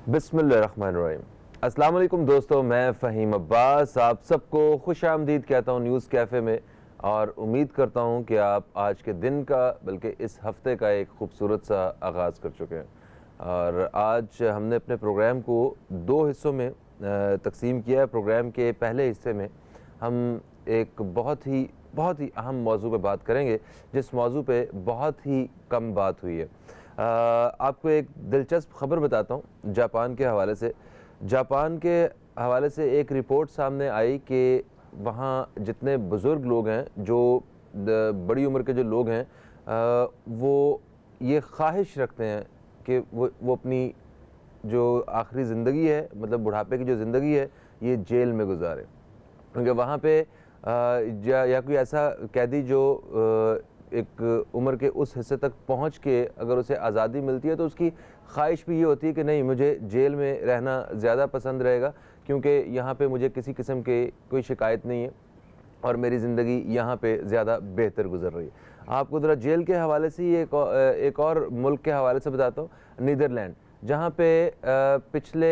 बिस्मिल्लाहिर्रहमानिर्रहीम। अस्सलाम वालेकुम दोस्तों, मैं फ़हीम अब्बास आप सबको खुश आमदीद कहता हूँ न्यूज़ कैफ़े में, और उम्मीद करता हूँ कि आप आज के दिन का बल्कि इस हफ़्ते का एक खूबसूरत सा आगाज़ कर चुके हैं। और आज हमने अपने प्रोग्राम को दो हिस्सों में तकसीम किया है। प्रोग्राम के पहले हिस्से में हम एक बहुत ही अहम मौजू पे बात करेंगे, जिस मौजू पे बहुत ही कम बात हुई है। आपको एक दिलचस्प ख़बर बताता हूँ जापान के हवाले से। जापान के हवाले से एक रिपोर्ट सामने आई कि वहाँ जितने बुज़ुर्ग लोग हैं, जो बड़ी उम्र के जो लोग हैं, वो ये ख्वाहिश रखते हैं कि वो अपनी जो आखिरी ज़िंदगी है, मतलब बुढ़ापे की जो ज़िंदगी है, ये जेल में गुजारे। क्योंकि वहाँ पे या कोई ऐसा कैदी जो एक उम्र के उस हिस्से तक पहुँच के अगर उसे आज़ादी मिलती है, तो उसकी ख्वाहिश भी ये होती है कि नहीं, मुझे जेल में रहना ज़्यादा पसंद रहेगा, क्योंकि यहाँ पे मुझे किसी किस्म की कोई शिकायत नहीं है और मेरी ज़िंदगी यहाँ पे ज़्यादा बेहतर गुजर रही है। आपको ज़रा जेल के हवाले से ही एक और मुल्क के हवाले से बताता हूँ, नीदरलैंड, जहाँ पे पिछले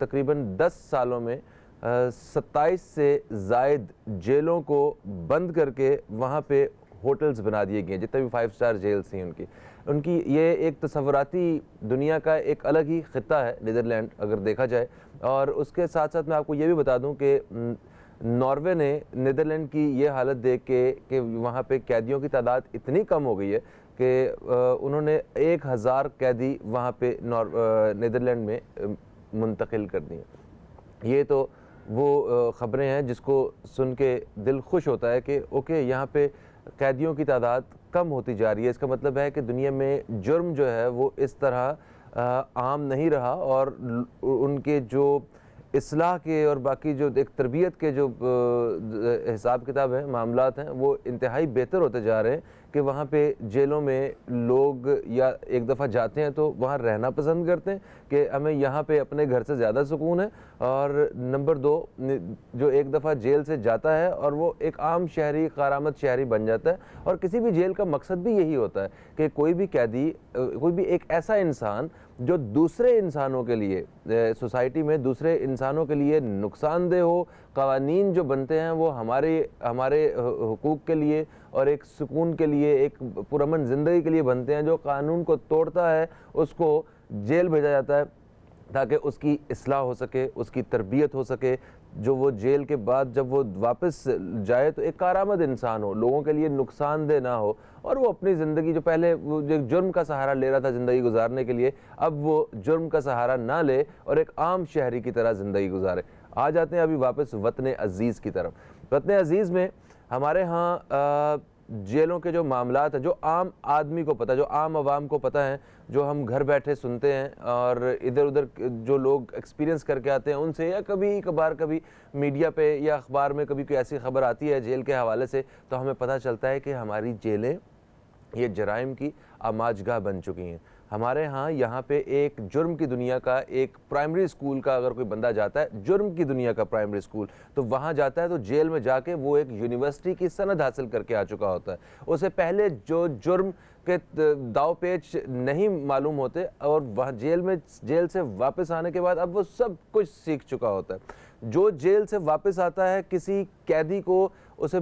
तकरीबन 10 सालों में 27 से ज़ायद जेलों को बंद करके वहाँ पे होटल्स बना दिए गए हैं। जितने भी 5 स्टार जेल्स थी उनकी उनकी ये एक तसव्वुराती दुनिया का एक अलग ही ख़ित्ता है नीदरलैंड, अगर देखा जाए। और उसके साथ साथ मैं आपको ये भी बता दूं कि नॉर्वे ने नीदरलैंड की ये हालत देख के कि वहाँ पे कैदियों की तादाद इतनी कम हो गई है कि उन्होंने 1000 कैदी वहाँ पे नीदरलैंड में मुंतकिल कर दिए। ये तो वो ख़बरें हैं जिसको सुन के दिल खुश होता है कि ओके, यहाँ पे कैदियों की तादाद कम होती जा रही है। इसका मतलब है कि दुनिया में जुर्म जो है वो इस तरह आम नहीं रहा, और उनके जो इस्लाह के और बाकी जो एक तरबियत के जो हिसाब किताब हैं, मामलात हैं, वो इंतहाई बेहतर होते जा रहे हैं कि वहाँ पे जेलों में लोग या एक दफ़ा जाते हैं तो वहाँ रहना पसंद करते हैं कि हमें यहाँ पे अपने घर से ज़्यादा सुकून है। और नंबर 2, जो एक दफ़ा जेल से जाता है और वो एक आम शहरी, कारामद शहरी बन जाता है। और किसी भी जेल का मकसद भी यही होता है कि कोई भी कैदी, कोई भी एक ऐसा इंसान जो दूसरे इंसानों के लिए, सोसाइटी में दूसरे इंसानों के लिए नुकसानदेह हो। क़वानीन जो बनते हैं वो हमारे हमारे हुकूक के लिए और एक सुकून के लिए, एक पुरअमन ज़िंदगी के लिए बनते हैं। जो कानून को तोड़ता है उसको जेल भेजा जाता है ताकि उसकी इस्लाह हो सके, उसकी तरबियत हो सके। जो वो जेल के बाद जब वो वापस जाए तो एक कारामद इंसान हो, लोगों के लिए नुकसानदेह ना हो, और वो अपनी ज़िंदगी, जो पहले वो जो जुर्म का सहारा ले रहा था ज़िंदगी गुजारने के लिए, अब वो जुर्म का सहारा ना ले और एक आम शहरी की तरह ज़िंदगी गुजारे। आ जाते हैं अभी वापस वतन अज़ीज़ की तरफ। वतन अज़ीज़ में हमारे यहाँ जेलों के जो मामलात हैं, जो आम आदमी को पता है, जो आम आवाम को पता है, जो हम घर बैठे सुनते हैं और इधर उधर जो लोग एक्सपीरियंस करके आते हैं उनसे, या कभी कभार कभी मीडिया पे या अखबार में कभी कोई ऐसी खबर आती है जेल के हवाले से, तो हमें पता चलता है कि हमारी जेलें ये जराइम की आमाजगाह बन चुकी हैं। हमारे यहाँ पे एक जुर्म की दुनिया का एक प्राइमरी स्कूल का अगर कोई बंदा जाता है, जुर्म की दुनिया का प्राइमरी स्कूल, तो वहाँ जाता है तो जेल में जाके वो एक यूनिवर्सिटी की सनद हासिल करके आ चुका होता है। उससे पहले जो जुर्म के दाव पेच नहीं मालूम होते, और वहाँ जेल से वापस आने के बाद अब वो सब कुछ सीख चुका होता है। जो जेल से वापस आता है, किसी कैदी को उसे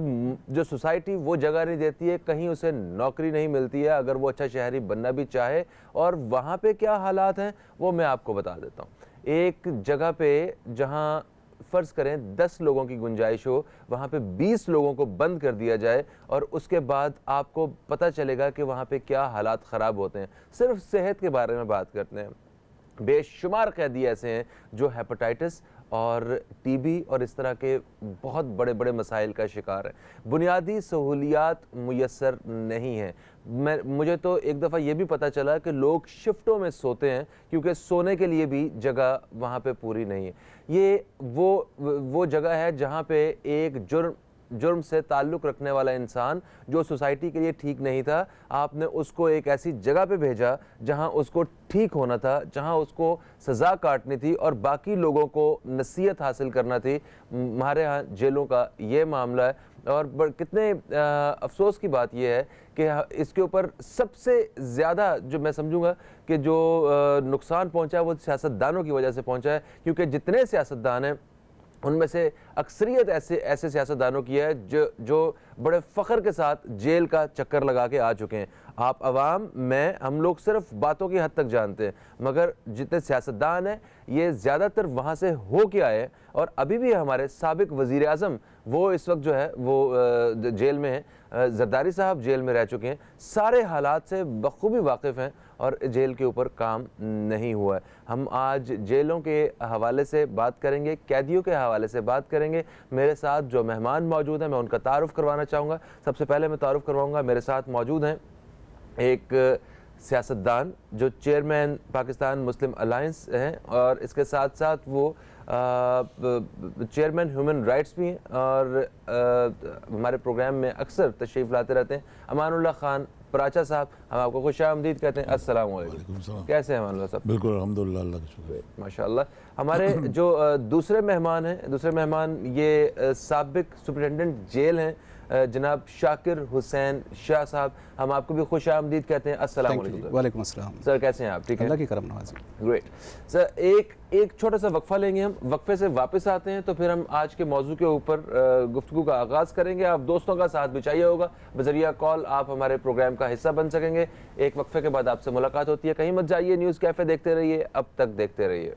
जो सोसाइटी वो जगह नहीं देती है, कहीं उसे नौकरी नहीं मिलती है अगर वो अच्छा शहरी बनना भी चाहे। और वहाँ पे क्या हालात हैं वो मैं आपको बता देता हूँ। एक जगह पे जहाँ फ़र्ज़ करें 10 लोगों की गुंजाइश हो, वहाँ पे 20 लोगों को बंद कर दिया जाए, और उसके बाद आपको पता चलेगा कि वहाँ पे क्या हालात ख़राब होते हैं। सिर्फ सेहत के बारे में बात करते हैं, बेशुमार कैदी ऐसे हैं जो हेपेटाइटिस और टीबी और इस तरह के बहुत बड़े बड़े मसाइल का शिकार है। बुनियादी सहूलियात मुयस्सर नहीं हैं। मुझे तो एक दफ़ा ये भी पता चला कि लोग शिफ्टों में सोते हैं, क्योंकि सोने के लिए भी जगह वहाँ पे पूरी नहीं है। ये वो जगह है जहाँ पे एक जुर्म जुर्म से ताल्लुक़ रखने वाला इंसान जो सोसाइटी के लिए ठीक नहीं था, आपने उसको एक ऐसी जगह पे भेजा जहां उसको ठीक होना था, जहां उसको सज़ा काटनी थी और बाकी लोगों को नसीहत हासिल करना थी। हमारे यहाँ जेलों का ये मामला है और कितने अफसोस की बात यह है कि इसके ऊपर सबसे ज़्यादा जो मैं समझूंगा कि जो नुकसान पहुंचा है वो सियासतदानों की वजह से पहुंचा है, क्योंकि जितने सियासतदान हैं उनमें से अक्सरियत ऐसे सियासतदानों की है जो बड़े फ़ख्र के साथ जेल का चक्कर लगा के आ चुके हैं। आप अवाम में हम लोग सिर्फ बातों की हद तक जानते हैं, मगर जितने सियासतदान हैं ये ज़्यादातर वहाँ से हो के आए हैं और अभी भी हमारे साबिक वज़ीर आज़म वो इस वक्त जो है वो जेल में हैं। जरदारी साहब जेल में रह चुके हैं, सारे हालात से बखूबी वाकिफ़ हैं और जेल के ऊपर काम नहीं हुआ है। हम आज जेलों के हवाले से बात करेंगे, कैदियों के हवाले से बात करेंगे। मेरे साथ जो मेहमान मौजूद हैं मैं उनका तारुफ़ करवाना चाहूँगा। सबसे पहले मैं तारुफ़ करवाऊँगा, मेरे साथ मौजूद हैं एक सियासतदान जो चेयरमैन पाकिस्तान मुस्लिम अलायंस हैं और इसके साथ साथ वो चेयरमैन ह्यूमन राइट्स भी हैं और हमारे प्रोग्राम में अक्सर तशरीफ़ लाते रहते हैं। अमानुल्लाह खान पराचा साहब, हम आपको खुशामदीद कहते हैं। अस्सलाम वालेकुम। कैसे हैं अमानुल्लाह साहब? बिल्कुल अल्हम्दुलिल्लाह, अल्लाह का शुक्र, माशाअल्लाह। हमारे जो दूसरे मेहमान ये साबिक सुपरिटेंडेंट जेल हैं जनाब शाकिर हुसैन शाह साहब, हम आपको भी खुश आमदीद कहते हैं। अस्सलाम वालेकुम। वालेकुम अस्सलाम सर, कैसे हैं आप? ठीक है, अल्लाह की करम नवाज़ी। Great sir. एक छोटा सा वक्फा लेंगे, हम वक्फे से वापस आते हैं तो फिर हम आज के मौजू के ऊपर गुफ्तगू का आगाज़ करेंगे। आप दोस्तों का साथ भी चाहिए होगा, बजरिया कॉल आप हमारे प्रोग्राम का हिस्सा बन सकेंगे। एक वक्फे के बाद आपसे मुलाकात होती है, कहीं मत जाइए, न्यूज़ कैफ़े देखते रहिए, अब तक देखते रहिए।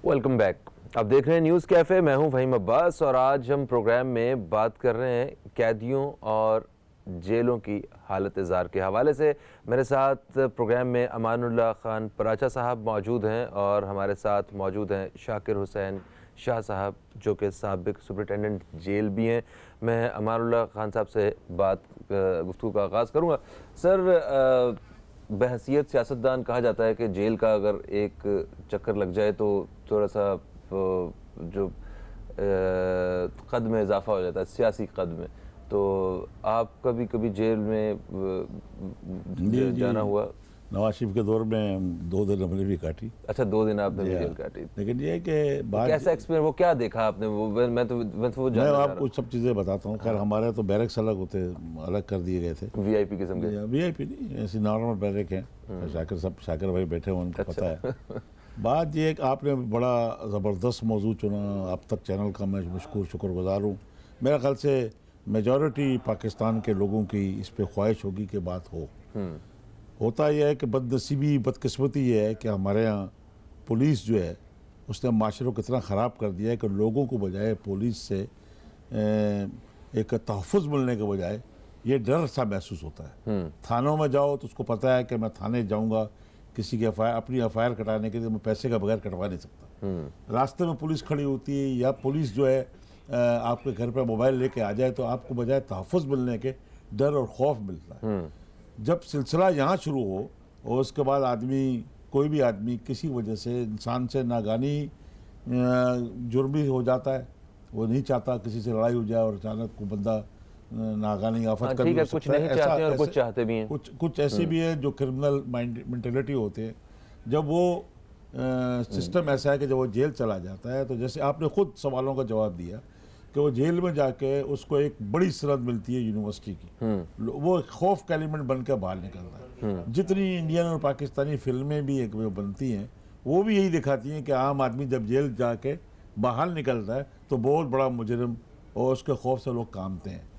Welcome back. आप देख रहे हैं न्यूज़ कैफ़े, मैं हूं फ़हीम अब्बास और आज हम प्रोग्राम में बात कर रहे हैं कैदियों और जेलों की हालत ज़ार के हवाले से। मेरे साथ प्रोग्राम में अमानुल्लाह खान पराचा साहब मौजूद हैं और हमारे साथ मौजूद हैं शाकिर हुसैन शाह साहब जो कि साबिक सुपरिटेंडेंट जेल भी हैं। मैं अमानुल्लाह खान साहब से गुफ्तगू का आगाज़ करूँगा। सर, बहसीयत सियासतदान कहा जाता है कि जेल का अगर एक चक्कर लग जाए तो थोड़ा सा जो कद में इजाफा हो जाता है, सियासी कद में। तो आप कभी जेल में जाना हुआ? नवाज शरीफ के दौर में 2 दिन हमने भी काटी। अच्छा, 2 दिन आपने भी जेल काटी। लेकिन ये है कि बात कैसा एक्सपीरियंस, वो क्या देखा आपने? वो मैं आपको सब चीज़ें बताता हूँ। खैर हमारे तो बैरक्स अलग होते, अलग कर दिए गए थे। VIP किस्म के? VIP नहीं, ऐसी नॉर्मल बैरक हैं। शाकिर भाई बैठे हुए, उनको पता है। बात ये है कि आपने बड़ा ज़बरदस्त मौजू चुना, अब तक चैनल का मैं शुक्रगुजार हूँ। मेरा ख्याल से मेजॉरिटी पाकिस्तान के लोगों की इस पर ख्वाहिश होगी कि बात हो। होता यह है कि बदनसीबी बदकिस्मती ये है कि हमारे यहाँ पुलिस जो है उसने माशरे को इतना ख़राब कर दिया है कि लोगों को बजाय पुलिस से एक तहफ़्फ़ुज़ मिलने के बजाय ये डर सा महसूस होता है। थानों में जाओ तो उसको पता है कि मैं थाने जाऊँगा किसी की अपनी FIR कटाने के लिए, मैं पैसे का बगैर कटवा नहीं सकता। रास्ते में पुलिस खड़ी होती है या पुलिस जो है आपके घर पर मोबाइल लेके आ जाए तो आपको बजाय तहफ़्फ़ुज़ मिलने के डर और खौफ मिलता है। जब सिलसिला यहाँ शुरू हो और उसके बाद कोई भी आदमी किसी वजह से इंसान से नागानी जुर्मी हो जाता है, वो नहीं चाहता किसी से लड़ाई हो जाए और अचानक को बंदा नागानी आफत कर भी कुछ नहीं चाहते और कुछ चाहते भी हैं। कुछ ऐसे भी है जो क्रिमिनल मेंटेलिटी होते हैं। जब वो सिस्टम ऐसा है कि जब वो जेल चला जाता है तो जैसे आपने खुद सवालों का जवाब दिया कि वो जेल में जाके उसको एक बड़ी सरहद मिलती है यूनिवर्सिटी की, वो एक खौफ का एलिमेंट बन के बाहर निकलता है। जितनी इंडियन और पाकिस्तानी फिल्में भी एक बनती हैं वो भी यही दिखाती हैं कि आम आदमी जब जेल जाके बाहर निकलता है तो बहुत बड़ा मुजरिम और उसके खौफ से लोग कामते हैं।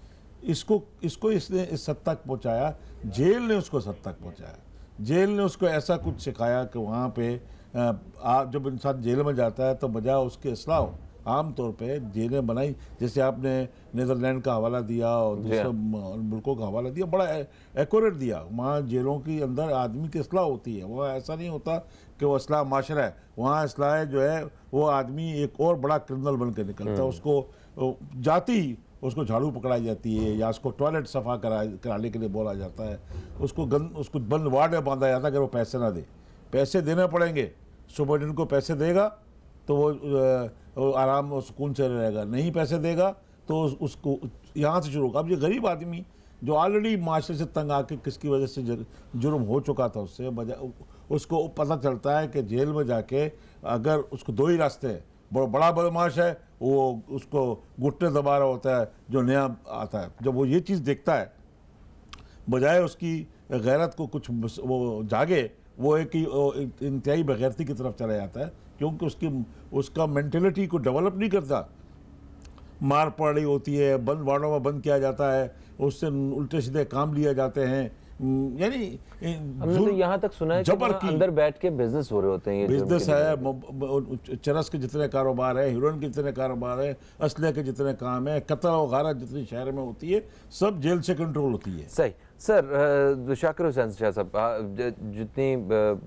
इसको इसने इस हद तक पहुँचाया, जेल ने उसको इस हद तक पहुँचाया। जेल ने उसको ऐसा कुछ सिखाया कि वहाँ पे आप जब इंसान जेल में जाता है तो बजाय उसके इस्लाह हो आम तौर पे जेलें बनाई, जैसे आपने नीदरलैंड का हवाला दिया और दूसरे मुल्कों का हवाला दिया, बड़ा एक्यूरेट दिया। वहाँ जेलों के अंदर आदमी की असलाह होती है, वहाँ ऐसा नहीं होता कि वो असलाह माशरा है। वहाँ असलाह जो है वो आदमी एक और बड़ा क्रिमिनल बन के निकलता है, उसको जाती उसको झाड़ू पकड़ाई जाती है या उसको टॉयलेट सफ़ा कराने के लिए बोला जाता है, उसको बंद वार्ड में बांधा जाता है अगर वो पैसे ना दे। पैसे देने पड़ेंगे, सुपरटेंडेंट को पैसे देगा तो वो आराम और सुकून से रहेगा, नहीं पैसे देगा तो उसको यहाँ से शुरू होगा। अब ये गरीब आदमी जो ऑलरेडी माशरे से तंग आके किसकी वजह से जुर्म हो चुका था, उसको पता चलता है कि जेल में जाके अगर उसको दो ही रास्ते हैं, बड़ा बदमाश है वो उसको घुटने दबा रहा होता है जो नया आता है। जब वो ये चीज़ देखता है, बजाय उसकी गैरत को कुछ वो जागे, वो एक ही इंतहाई बेगैरती की तरफ चला जाता है, क्योंकि उसका मेंटेलिटी को डेवलप नहीं करता। मार पड़ रही होती है, बंद वार्डों में बंद किया जाता है, उससे उल्टे सीधे काम लिए जाते हैं, यानी हमने तो यहाँ तक सुना है कि वहाँ अंदर बैठ के बिजनेस हो रहे होते हैं। ये बिजनेस है, चरस के जितने कारोबार है, हीरोइन के जितने कारोबार है, असले के जितने काम है, कत्ल वगैरह जितनी शहर में होती है, सब जेल से कंट्रोल होती है। सही। सर, शाकिर हुसैन शाह साहब, जितनी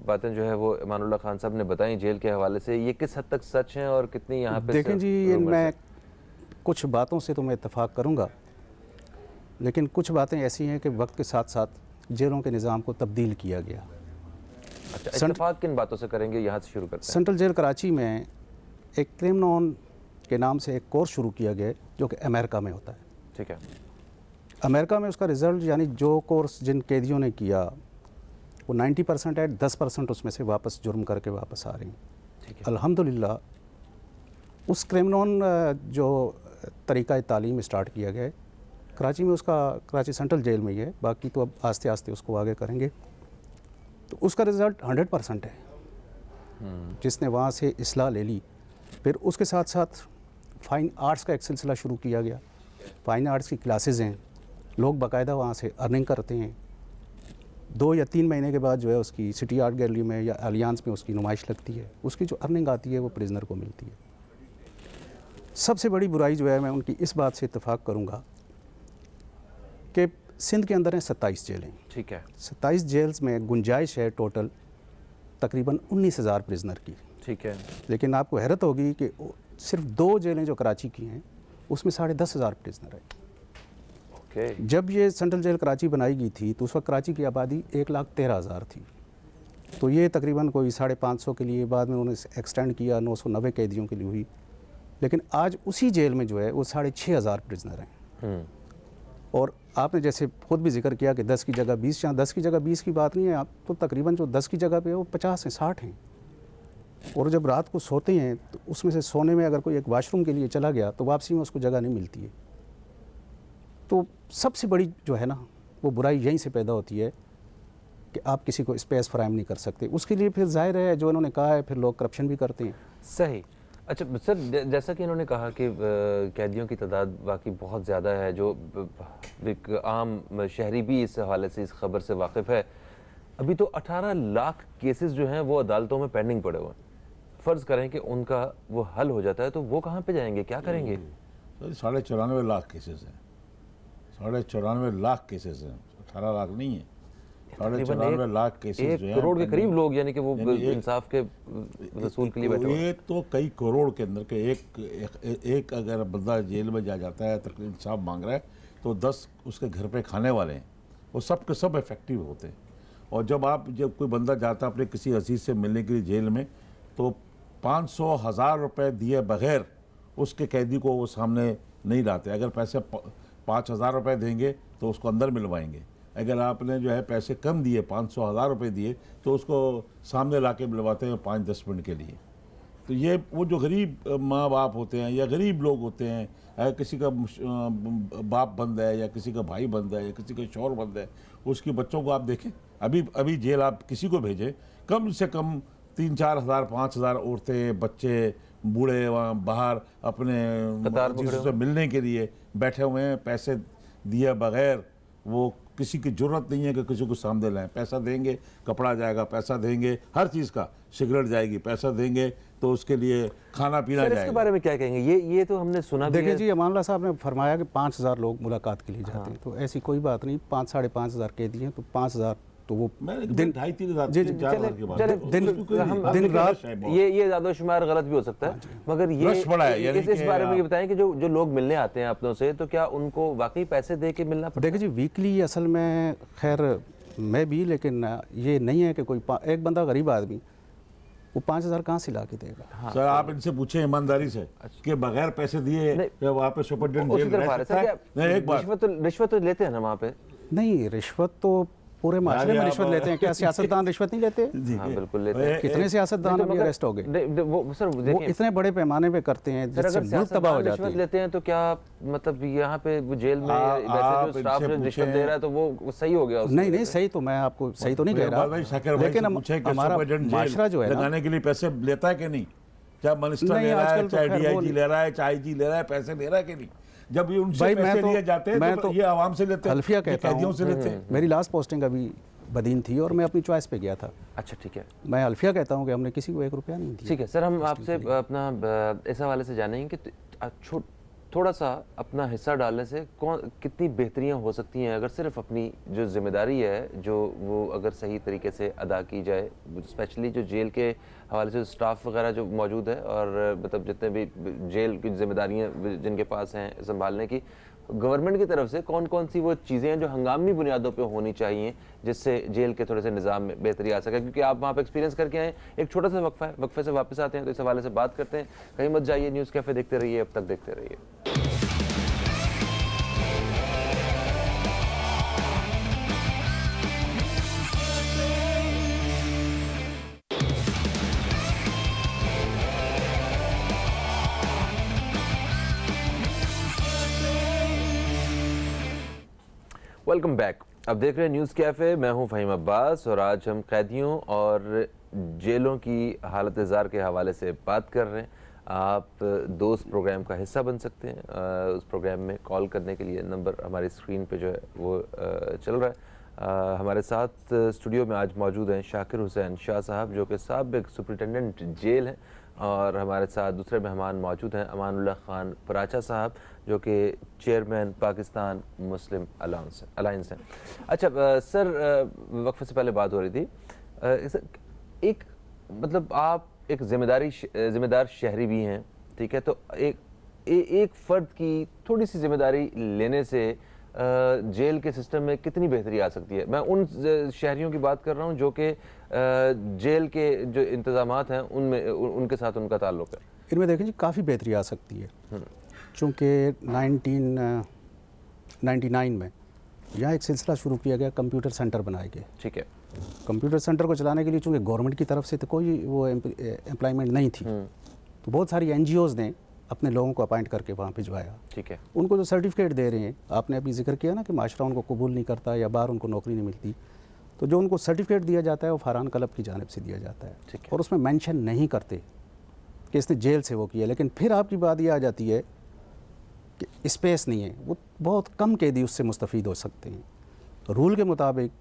बातें जो है वो इमानुल्लाह खान साहब ने बताई जेल के हवाले से, ये किस हद तक सच हैं और कितनी यहाँ पे देखें जी, मैं कुछ बातों से तो मैं इत्तेफाक करूँगा, लेकिन कुछ बातें ऐसी हैं कि वक्त के साथ साथ जेलों के निज़ाम को तब्दील किया गया। अच्छा, इत्तेफाक किन बातों से करेंगे, यहाँ से शुरू करते हैं। सेंट्रल जेल कराची में एक क्रिमिनल के नाम से एक कोर्स शुरू किया गया जो कि अमेरिका में होता है। ठीक है। अमेरिका में उसका रिज़ल्ट, यानी जो कोर्स जिन कैदियों ने किया वो 90% है, 10% उसमें से वापस जुर्म करके वापस आ रही हैं। ठीक है। अल्हम्दुलिल्लाह उस क्रिमिनल जो तरीक़ा तालीम स्टार्ट किया गया है कराची में, उसका कराची सेंट्रल जेल में ही है, बाकी तो अब आस्ते आस्ते उसको आगे करेंगे। तो उसका रिज़ल्ट 100% है। जिसने वहाँ से इस्लाह ले ली, फिर उसके साथ साथ फ़ाइन आर्ट्स का एक सिलसिला शुरू किया गया। फ़ाइन आर्ट्स की क्लासेस हैं, लोग बाकायदा वहाँ से अर्निंग करते हैं। 2 या 3 महीने के बाद जो है उसकी सिटी आर्ट गैलरी में या अलियांस में उसकी नुमाइश लगती है, उसकी जो अर्निंग आती है वो प्रिजनर को मिलती है। सबसे बड़ी बुराई जो है, मैं उनकी इस बात से इत्तेफाक करूँगा कि सिंध के अंदर हैं 27 जेलें। ठीक है। 27 जेल्स में गुंजाइश है टोटल तकरीबन 19,000 प्रिजनर की। ठीक है। लेकिन आपको हैरत होगी कि सिर्फ 2 जेलें जो कराची की हैं उसमें 10,500 प्रिजनर है। ओके। जब ये सेंट्रल जेल कराची बनाई गई थी तो उस वक्त कराची की आबादी 1,13,000 थी। तो ये तकरीबन कोई 550 के लिए, बाद में उन्होंने एक्सटेंड किया, 990 कैदियों के लिए हुई। लेकिन आज उसी जेल में जो है वो 6,500 प्रिजनर हैं। और आपने जैसे खुद भी जिक्र किया कि 10 की जगह 20, यहाँ 10 की जगह 20 की बात नहीं है, आप तो तकरीबन जो 10 की जगह पे है वो 50 हैं, 60 हैं। और जब रात को सोते हैं तो उसमें से सोने में अगर कोई एक वाशरूम के लिए चला गया तो वापसी में उसको जगह नहीं मिलती है। तो सबसे बड़ी जो है ना वो बुराई यहीं से पैदा होती है कि आप किसी को स्पेस फराहम नहीं कर सकते। उसके लिए फिर जाहिर है जो इन्होंने कहा है, फिर लोग करप्शन भी करते हैं। सही। अच्छा सर, जैसा कि इन्होंने कहा कि कैदियों की तादाद वाकई बहुत ज़्यादा है, जो एक आम शहरी भी इस हवाले से, इस खबर से वाकिफ़ है। अभी तो 18 लाख केसेस जो हैं वो अदालतों में पेंडिंग पड़े हुए हैं। फ़र्ज़ करें कि उनका वो हल हो जाता है तो वो कहाँ पे जाएंगे, क्या करेंगे? 94.5 लाख केसेस हैं। 94.5 लाख केसेस हैं, 18 लाख नहीं है। 94.5 लाख केसेस जो हैं, 1 करोड़ के करीब लोग, यानी कि वो इंसाफ के वसूल के लिए बैठे हुए हैं। ये तो कई करोड़ के अंदर के एक अगर बंदा जेल में जाता है, तकरीबन इंसाफ मांग रहा है, तो 10 उसके घर पे खाने वाले हैं, वो सब के सब इफेक्टिव होते हैं। और जब कोई बंदा जाता है अपने किसी अजीज़ से मिलने के लिए जेल में, तो 500,000 रुपये दिए बगैर उसके कैदी को वो सामने नहीं लाते। अगर पैसे 5,000 रुपये देंगे तो उसको अंदर मिलवाएंगे। अगर आपने जो है पैसे कम दिए, 500,000 रुपये दिए, तो उसको सामने ला के मिलवाते हैं 5-10 मिनट के लिए। तो ये वो जो गरीब माँ बाप होते हैं या गरीब लोग होते हैं, किसी का बाप बंद है या किसी का भाई बंद है या किसी का शौहर बंद है, उसके बच्चों को आप देखें, अभी जेल आप किसी को भेजें, कम से कम 3-4 हज़ार 5,000 औरतें, बच्चे, बूढ़े वहाँ बाहर अपने से मिलने के लिए बैठे हुए हैं, पैसे दिए बगैर। वो किसी की जरूरत नहीं है कि किसी को सामने लाएं। पैसा देंगे कपड़ा जाएगा, पैसा देंगे हर चीज़ का, सिगरेट जाएगी, पैसा देंगे तो उसके लिए खाना पीना सर इसके जाएगा। बारे में क्या कहेंगे? ये तो हमने सुना भी देखिए है। जी, अमानुल्लाह साहब ने फरमाया कि 5,000 लोग मुलाकात के लिए जाते हैं, तो ऐसी कोई बात नहीं। 5-5,500 कैदी हैं, तो 5,000 तो वो मैंने दिन 2,500-3,000 जी, जी, 4,000 के बाद चले दिन रात ये ज्यादा शुमार गलत भी हो सकता है, मगर ये रश बड़ा है, यानी इस कि बारे में ये बताएं कि जो लोग मिलने आते हैं अपनों से, तो क्या उनको वाकई पैसे दे के मिलना पड़ता देखिए जी, वीकली असल में खैर मैं भी, लेकिन ये नहीं है कि कोई एक बंदा गरीब आदमी वो 5,000 कहाँ से ला के देगा। सर आप इनसे पूछे ईमानदारी से कि बगैर पैसे दिए वहाँ पे सुपरिटेंडेंट उसी जेल तरफ रह आ रहे सकता सर? है? क्या नहीं, एक बात रिश्वत तो लेते हैं ना वहाँ पे? नहीं, रिश्वत तो पूरे माशरे में आप- रिश्वत लेते हैं। क्या सियासतदान रिश्वत नहीं लेते? जी, हाँ बिल्कुल लेते हैं। कितने सियासतदान अभी अरेस्ट हो गए? वो सर वो देखिए इतने बड़े पैमाने पे करते हैं सर, जिससे अगर मुल्क तबाह हो सियासतदान जाते रिश्वत हैं। लेते हैं तो क्या मतलब यहाँ पे वो जेल में आप वैसे जो स्टाफ इनसे जो रिश्वत पूछें- दे रहा है तो वो सही हो गया उसकी नहीं वजह नहीं, से? सही तो मैं आपको सही तो नहीं कह भाई शाकिर रहा, भाई लेकिन से पूछे कि हमारा सुपरिटेंडेंट माशरा जो है ना, लगाने के लिए पैसे लेता है कि नहीं? चाहे मिनिस्टर नहीं, ले रहा है, आजकल तो चाहे खैर वो डीआईजी नहीं। ले रहा है, चाहे आईजी ले रहा है, पैसे ले रहा है कि नहीं? जब ये उनसे भाई, पैसे लिए जाते हैं तो ये आवाम से लेते हैं, हल्फिया ये कहता कैदियों हूँ। से लेते हैं। मेरी लास्ट पोस्टिंग अभी बदीन थी और मैं अपनी चॉइस पे गया था। अच्छा ठीक है, मैं अल्फिया कहता हूँ कि हमने किसी को 1 रुपया नहीं दिया। ठीक है सर, हम आपसे अपना इस हवाले से जानेंगे कि थोड़ा सा अपना हिस्सा डालने से कितनी बेहतरियाँ हो सकती हैं अगर सिर्फ अपनी जो जिम्मेदारी है जो वो अगर सही तरीके से अदा की जाए, स्पेशली जो जेल के हवाले से स्टाफ वगैरह जो मौजूद है और मतलब जितने भी जेल की जिम्मेदारियाँ जिनके पास हैं संभालने की, गवर्नमेंट की तरफ से कौन कौन सी वो चीज़ें हैं जो हंगामी बुनियादों पे होनी चाहिए जिससे जेल के थोड़े से निज़ाम में बेहतरी आ सके? क्योंकि आप वहाँ पे एक्सपीरियंस करके आए। एक छोटा सा वक्फा है, वक्फे से वापस आते हैं तो इस हवाले से बात करते हैं। कहीं मत जाइए, न्यूज़ कैफ़े देखते रहिए, अब तक देखते रहिए। Welcome back. अब देख रहे हैं न्यूज़ कैफ़े, मैं हूं फ़हीम अब्बास और आज हम कैदियों और जेलों की हालत ज़ार के हवाले से बात कर रहे हैं। आप दोस्त प्रोग्राम का हिस्सा बन सकते हैं। उस प्रोग्राम में कॉल करने के लिए नंबर हमारी स्क्रीन पे जो है वो चल रहा है। हमारे साथ स्टूडियो में आज मौजूद हैं शाकिर हुसैन शाह साहब जो कि साबिक सुपरिटेंडेंट जेल हैं, और हमारे साथ दूसरे मेहमान मौजूद हैं अमानुल्लाह खान पराचा साहब जो कि चेयरमैन पाकिस्तान मुस्लिम अलायंस हैं। अच्छा सर, वक्फे से पहले बात हो रही थी, एक मतलब आप एक जिम्मेदार शहरी भी हैं, ठीक है, तो एक फ़र्द की थोड़ी सी जिम्मेदारी लेने से जेल के सिस्टम में कितनी बेहतरी आ सकती है? मैं उन शहरियों की बात कर रहा हूँ जो कि जेल के जो इंतज़ामात हैं उनमें उनके साथ उनका ताल्लुक़ है। इनमें देखें जी, काफ़ी बेहतरी आ सकती है। चूँकि 1999 में यहाँ एक सिलसिला शुरू किया गया, कंप्यूटर सेंटर बनाए गए। ठीक है, कंप्यूटर सेंटर को चलाने के लिए चूँकि गवर्नमेंट की तरफ से तो कोई वो एम्प्लॉयमेंट नहीं थी, तो बहुत सारी NGOs ने अपने लोगों को अपॉइंट करके वहाँ भिजवाया। ठीक है, उनको जो सर्टिफिकेट दे रहे हैं, आपने अभी जिक्र किया ना कि माशरा उनको कबूल नहीं करता या बाहर उनको नौकरी नहीं मिलती, तो जो उनको सर्टिफिकेट दिया जाता है वो फरहान क्लब की जानिब से दिया जाता है। ठीक है। और उसमें मेंशन नहीं करते कि इसने जेल से वो किया। लेकिन फिर आपकी बात ये आ जाती है कि स्पेस नहीं है, वो बहुत कम कैदी उससे मुस्तफ़ीद हो सकते हैं। तो रूल के मुताबिक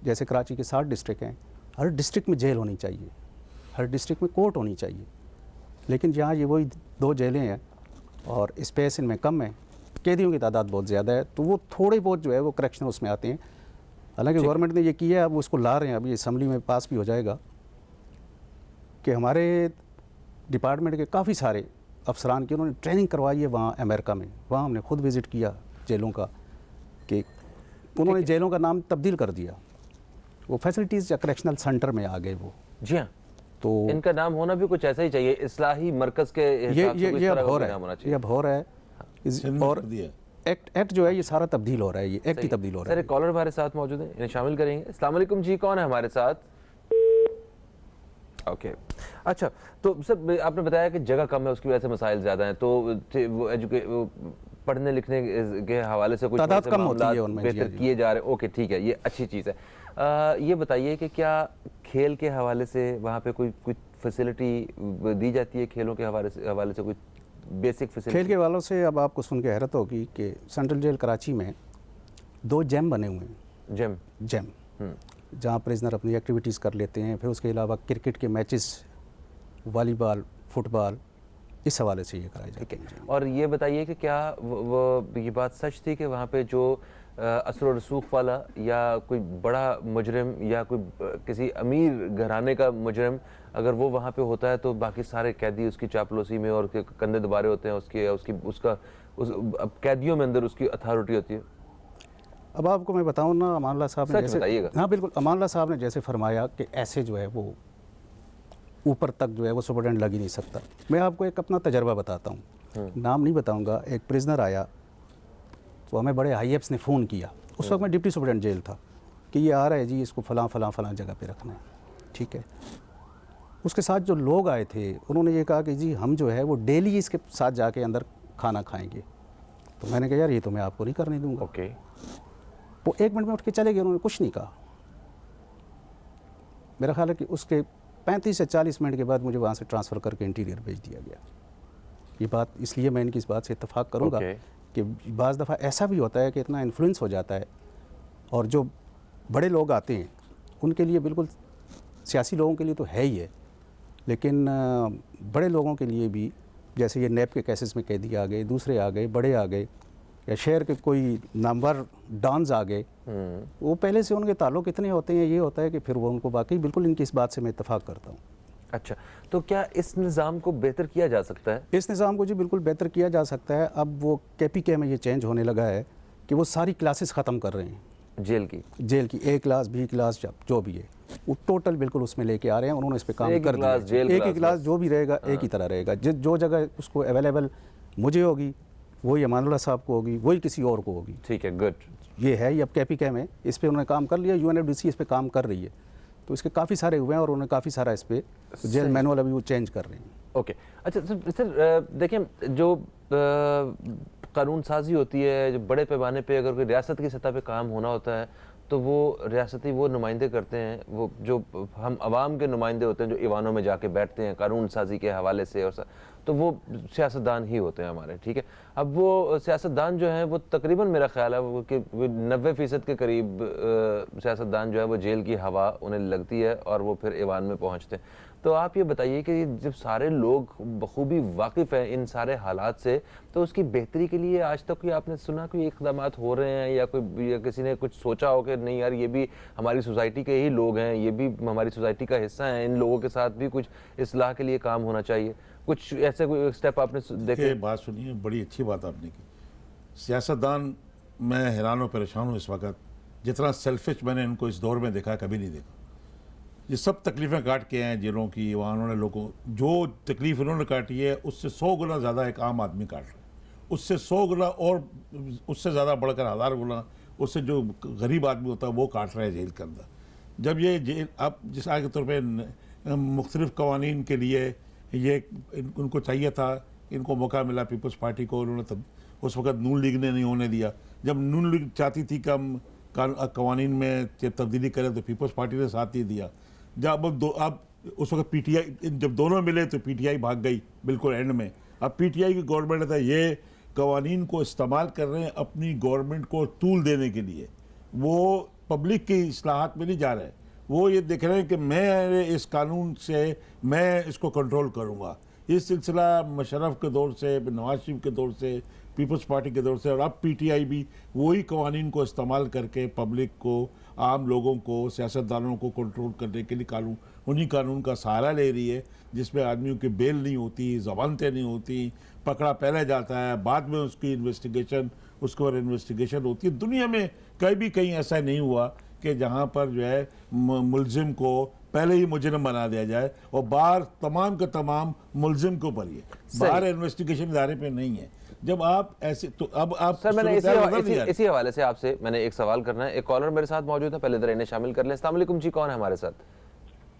जैसे कराची के 60 डिस्ट्रिक्ट हैं, हर डिस्ट्रिक्ट में जेल होनी चाहिए, हर डिस्ट्रिक्ट में कोर्ट होनी चाहिए। लेकिन यहाँ ये वही 2 जेलें हैं और स्पेस इनमें कम है, कैदियों की तादाद बहुत ज़्यादा है, तो वो थोड़े बहुत जो है वो करेक्शन उसमें आते हैं। हालांकि गवर्नमेंट ने ये किया है, अब उसको ला रहे हैं, अभी असम्बली में पास भी हो जाएगा कि हमारे डिपार्टमेंट के काफ़ी सारे अफसरान की उन्होंने ट्रेनिंग करवाई है वहाँ अमेरिका में। वहाँ हमने खुद विज़िट किया जेलों का, कि उन्होंने जेलों का नाम तब्दील कर दिया, वो फैसिलिटीज़ या करेक्शनल सेंटर में आ गए वो। जी हाँ, तो इनका नाम होना भी कुछ ऐसा ही चाहिए, इस्लाही मरकज़ के हिसाब से कुछ ये तरह अब हो का रहा नाम होना है, चाहिए। ये अब हो रहा है। और एक्ट जो है ये सारा तब्दील हो रहा है, ये एक्ट ही तब्दील हो रहा सर है। एक कॉलर हमारे साथ मौजूद है, इन्हें शामिल करेंगे। अस्सलाम वालेकुम जी, कौन है हमारे साथ? ओके, अच्छा, तो सर आपने बताया कि जगह कम है, उसकी वजह से मसाइल ज़्यादा हैं, तो वो पढ़ने लिखने के हवाले से कुछ तादाद कम होती है उनमें, बेहतर किए जा रहे हैं। ओके ठीक है, ये अच्छी चीज़ है। ये बताइए कि क्या खेल के हवाले से वहाँ पे कोई फैसिलिटी दी जाती है? खेलों के हवाले से कोई बेसिक फैसिलिटी? खेल के वालों से अब आपको सुन के हैरत होगी कि सेंट्रल जेल कराची में 2 जिम बने हुए हैं, जिम। जेम, जहाँ प्रिजनर अपनी एक्टिविटीज़ कर लेते हैं। फिर उसके अलावा क्रिकेट के मैचेस, वॉलीबॉल, फुटबॉल, इस हवाले से ये कराए जाते हैं। और ये बताइए कि क्या वो ये बात सच थी कि वहाँ पे जो असर और रसूख वाला या कोई बड़ा मुजरिम या कोई किसी अमीर घराने का मुजरिम अगर वो वहाँ पे होता है तो बाकी सारे कैदी उसकी चापलूसी में और कंधे दबारे होते हैं अब कैदियों में अंदर उसकी अथॉरिटी होती है? अब आपको मैं बताऊं ना, अमानुल्लाह साहब ने सच बताइएगा। हाँ बिल्कुल, अमानुल्लाह साहब ने जैसे फरमाया कि ऐसे जो है वो ऊपर तक जो है वो सुपरटेंडेंट लग ही नहीं सकता। मैं आपको एक अपना तजर्बा बताता हूँ, नाम नहीं बताऊँगा। एक प्रिजनर आया तो हमें बड़े IAFs ने फ़ोन किया, उस वक्त मैं डिप्टी सुपरटेंडेंट जेल था, कि ये आ रहा है जी, इसको फ़लाँ फ़लाँ फ़लाँ जगह पे रखना है। ठीक है, उसके साथ जो लोग आए थे उन्होंने ये कहा कि जी हम जो है वो डेली इसके साथ जाके अंदर खाना खाएंगे। तो मैंने कहा यार ये तो मैं आपको नहीं करने दूंगा। ओके। वो 1 मिनट में उठ के चले गए, उन्होंने कुछ नहीं कहा। मेरा ख्याल है कि उसके 35 से 40 मिनट के बाद मुझे वहाँ से ट्रांसफ़र करके इंटीरियर भेज दिया गया। ये बात इसलिए मैं इनकी इस बात से इत्तेफाक करूँगा कि बाज़ दफ़ा ऐसा भी होता है कि इतना इन्फ्लुएंस हो जाता है, और जो बड़े लोग आते हैं उनके लिए बिल्कुल, सियासी लोगों के लिए तो है ही है, लेकिन बड़े लोगों के लिए भी, जैसे ये नैब के केसेस में कैदी आ गए, दूसरे आ गए, बड़े आ गए, या शहर के कोई नामवर डॉन्स आ गए, वो पहले से उनके ताल्लुक़ इतने होते हैं, ये होता है कि फिर वो उनको वाकई बिल्कुल इनकी इस बात से मैं इत्तेफाक करता हूँ। अच्छा, तो क्या इस निज़ाम को बेहतर किया जा सकता है? इस निज़ाम को जी बिल्कुल बेहतर किया जा सकता है। अब वो KPK में ये चेंज होने लगा है कि वो सारी क्लासेस ख़त्म कर रहे हैं जेल की A क्लास, B क्लास, जो भी है वो टोटल बिल्कुल उसमें लेके आ रहे हैं। उन्होंने इस पे काम कर दिया। एक ही क्लास जो भी रहेगा एक ही तरह रहेगा। जो जगह उसको अवेलेबल मुझे होगी वही अमानुल्लाह साहब को होगी, वही किसी और को होगी। ठीक है, गुड। ये है, ये अब KPK में इस पे उन्होंने काम कर लिया, UNFDC इस पे काम कर रही है, तो इसके काफ़ी सारे हुए हैं और उन्होंने काफ़ी सारा इस पे जेल मैनुअल अभी वो चेंज कर रहे हैं। ओके। अच्छा सर, देखिए जो कानून साजी होती है, जो बड़े पैमाने पे अगर कोई रियासत की सतह पे काम होना होता है तो वो रियासती वो नुमाइंदे करते हैं, वो जो हम आवाम के नुमाइंदे होते हैं जो ईवानों में जाके बैठते हैं कानून साजी के हवाले से, और तो वो सियासतदान ही होते हैं हमारे। ठीक है, अब वो सियासतदान जो हैं वो तकरीबन मेरा ख्याल है वो कि 90% के करीब सियासतदान जो है वो जेल की हवा उन्हें लगती है और वो फिर ईवान में पहुंचते हैं। तो आप ये बताइए कि जब सारे लोग बखूबी वाकिफ़ हैं इन सारे हालात से, तो उसकी बेहतरी के लिए आज तक कोई आपने सुना कोई इक़दामात हो रहे हैं, या किसी ने कुछ सोचा हो कि नहीं यार ये भी हमारी सोसाइटी के ही लोग हैं, ये भी हमारी सोसाइटी का हिस्सा हैं, इन लोगों के साथ भी कुछ इस्लाह के लिए काम होना चाहिए, कुछ ऐसे कोई स्टेप आपने देखे? बात सुनिए, बड़ी अच्छी बात आपने की। सियासतदान, मैं हैरान और परेशान हूँ इस वक्त, जितना सेल्फिश मैंने इनको इस दौर में देखा कभी नहीं देखा। ये सब तकलीफ़ें काट के हैं जिलों की, वहाँ उन्होंने लोगों जो तकलीफ़ इन्होंने काटी है उससे 100 गुना ज़्यादा एक आम आदमी काट रहा है, उससे 100 गुना और उससे ज़्यादा बढ़कर 1000 गुना उससे जो गरीब आदमी होता है वो काट रहे हैं जेल के अंदर। जब ये जेल अब जिस आगे तौर पर मुख्तलिफ़ कवानीन के लिए ये उनको चाहिए था, इनको मौका मिला पीपल्स पार्टी को, उन्होंने तब उस वक्त नून लीग ने नहीं होने दिया। जब नून लीग चाहती थी कि हम कवानीन में तब्दीली करें तो पीपल्स पार्टी ने साथ नहीं दिया। जब अब उस वक्त PTI, जब दोनों मिले तो PTI भाग गई बिल्कुल एंड में। अब PTI की गवर्नमेंट है, ये कवानीन को इस्तेमाल कर रहे हैं अपनी गवर्नमेंट को तूल देने के लिए, वो पब्लिक की इस्लाहात में नहीं जा रहे हैं। वो ये देख रहे हैं कि मैं इस कानून से मैं इसको कंट्रोल करूँगा। इस सिलसिला मुशर्रफ के दौर से, नवाज शरीफ के दौर से, पीपल्स पार्टी के दौर से, और अब PTI भी वही कवानीन को इस्तेमाल करके पब्लिक को, आम लोगों को, सियासतदानों को कंट्रोल करने के लिए उन्हीं कानून का सहारा ले रही है, जिसमें आदमियों की बेल नहीं होती, ज़मानतें नहीं होती, पकड़ा पहले जाता है, बाद में उसकी इन्वेस्टिगेशन, उसके बाद इन्वेस्टिगेशन होती है। दुनिया में कहीं ऐसा नहीं हुआ कि जहाँ पर जो है मुलजिम को पहले ही मुजरिम बना दिया जाए, और बाहर तमाम का तमाम मुलजिम के ऊपर ही है, बाहर इन्वेस्टिगेशन इदारे पे नहीं है। जब आप ऐसे, तो अब आप सर मैंने इसी हवाले से आपसे मैंने एक सवाल करना है। एक कॉलर मेरे साथ मौजूद है, पहले जरा इन्हें शामिल कर लें। अस्सलाम वालेकुम जी, कौन है हमारे साथ?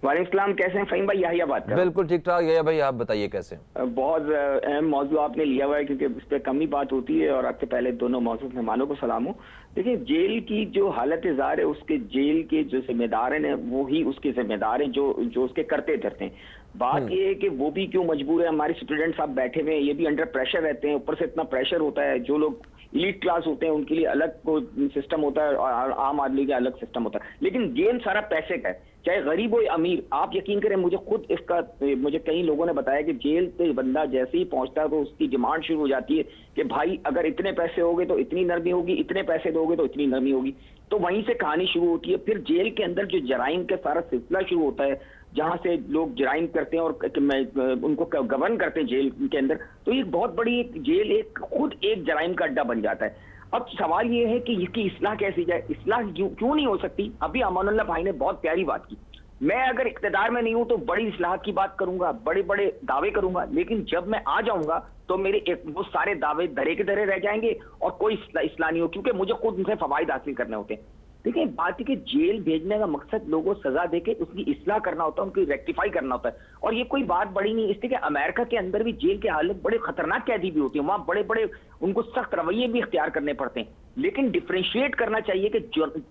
वालेकुम सलाम, कैसे हैं फ़हीम भाई? याहिया बात कर रहा हूं। बिल्कुल ठीक ठाक। याहिया भाई आप बताइए कैसे? बहुत अहम मौजूद आपने लिया हुआ है क्योंकि इस पर कम ही बात होती है, और आपके पहले दोनों मौजूद मेहमानों को सलाम हो। देखिए, जेल की जो हालत ज़ाहिर है, उसके जेल के जो जिम्मेदार हैं वो ही उसके जिम्मेदार हैं जो उसके करते धरते हैं। बात ये है कि वो भी क्यों मजबूर है, हमारे स्टूडेंट साहब बैठे हुए हैं, ये भी अंडर प्रेशर रहते हैं, ऊपर से इतना प्रेशर होता है, जो लोग इलीट क्लास होते हैं उनके लिए अलग कोई सिस्टम होता है और आम आदमी का अलग सिस्टम होता है। लेकिन गेम सारा पैसे का है, चाहे गरीब हो या अमीर। आप यकीन करें, मुझे कई लोगों ने बताया कि जेल पे बंदा जैसे ही पहुंचता है तो उसकी डिमांड शुरू हो जाती है कि भाई अगर इतने पैसे होंगे तो इतनी नरमी होगी, इतने पैसे दोगे तो इतनी नरमी होगी। तो वहीं से कहानी शुरू होती है। फिर जेल के अंदर जो जराइम का सारा सिलसिला शुरू होता है, जहां से लोग जराइम करते हैं और उनको गवर्न करते हैं जेल के अंदर, तो ये बहुत बड़ी जेल खुद एक जराइम का अड्डा बन जाता है। अब सवाल ये है कि इसकी इस्लाह कैसे जाए? इस्लाह क्यों नहीं हो सकती? अभी अमानुल्लाह भाई ने बहुत प्यारी बात की। मैं अगर इख्तिदार में नहीं हूं तो बड़ी इस्लाह की बात करूंगा, बड़े बड़े दावे करूंगा, लेकिन जब मैं आ जाऊंगा तो मेरे वो सारे दावे धरे के धरे रह जाएंगे और कोई इस्लाह नहीं हो, क्योंकि मुझे खुद उनसे फवायद हासिल करने होते हैं। देखिए, बात है कि जेल भेजने का मकसद लोगों को सजा देके उसकी इस्लाह करना होता है, उनकी रेक्टिफाई करना होता है। और ये कोई बात बड़ी नहीं, इसलिए कि अमेरिका के अंदर भी जेल के हालत बड़े खतरनाक कैदी भी होती है, वहां बड़े बड़े उनको सख्त रवैये भी इख्तियार करने पड़ते हैं। लेकिन डिफ्रेंशिएट करना चाहिए कि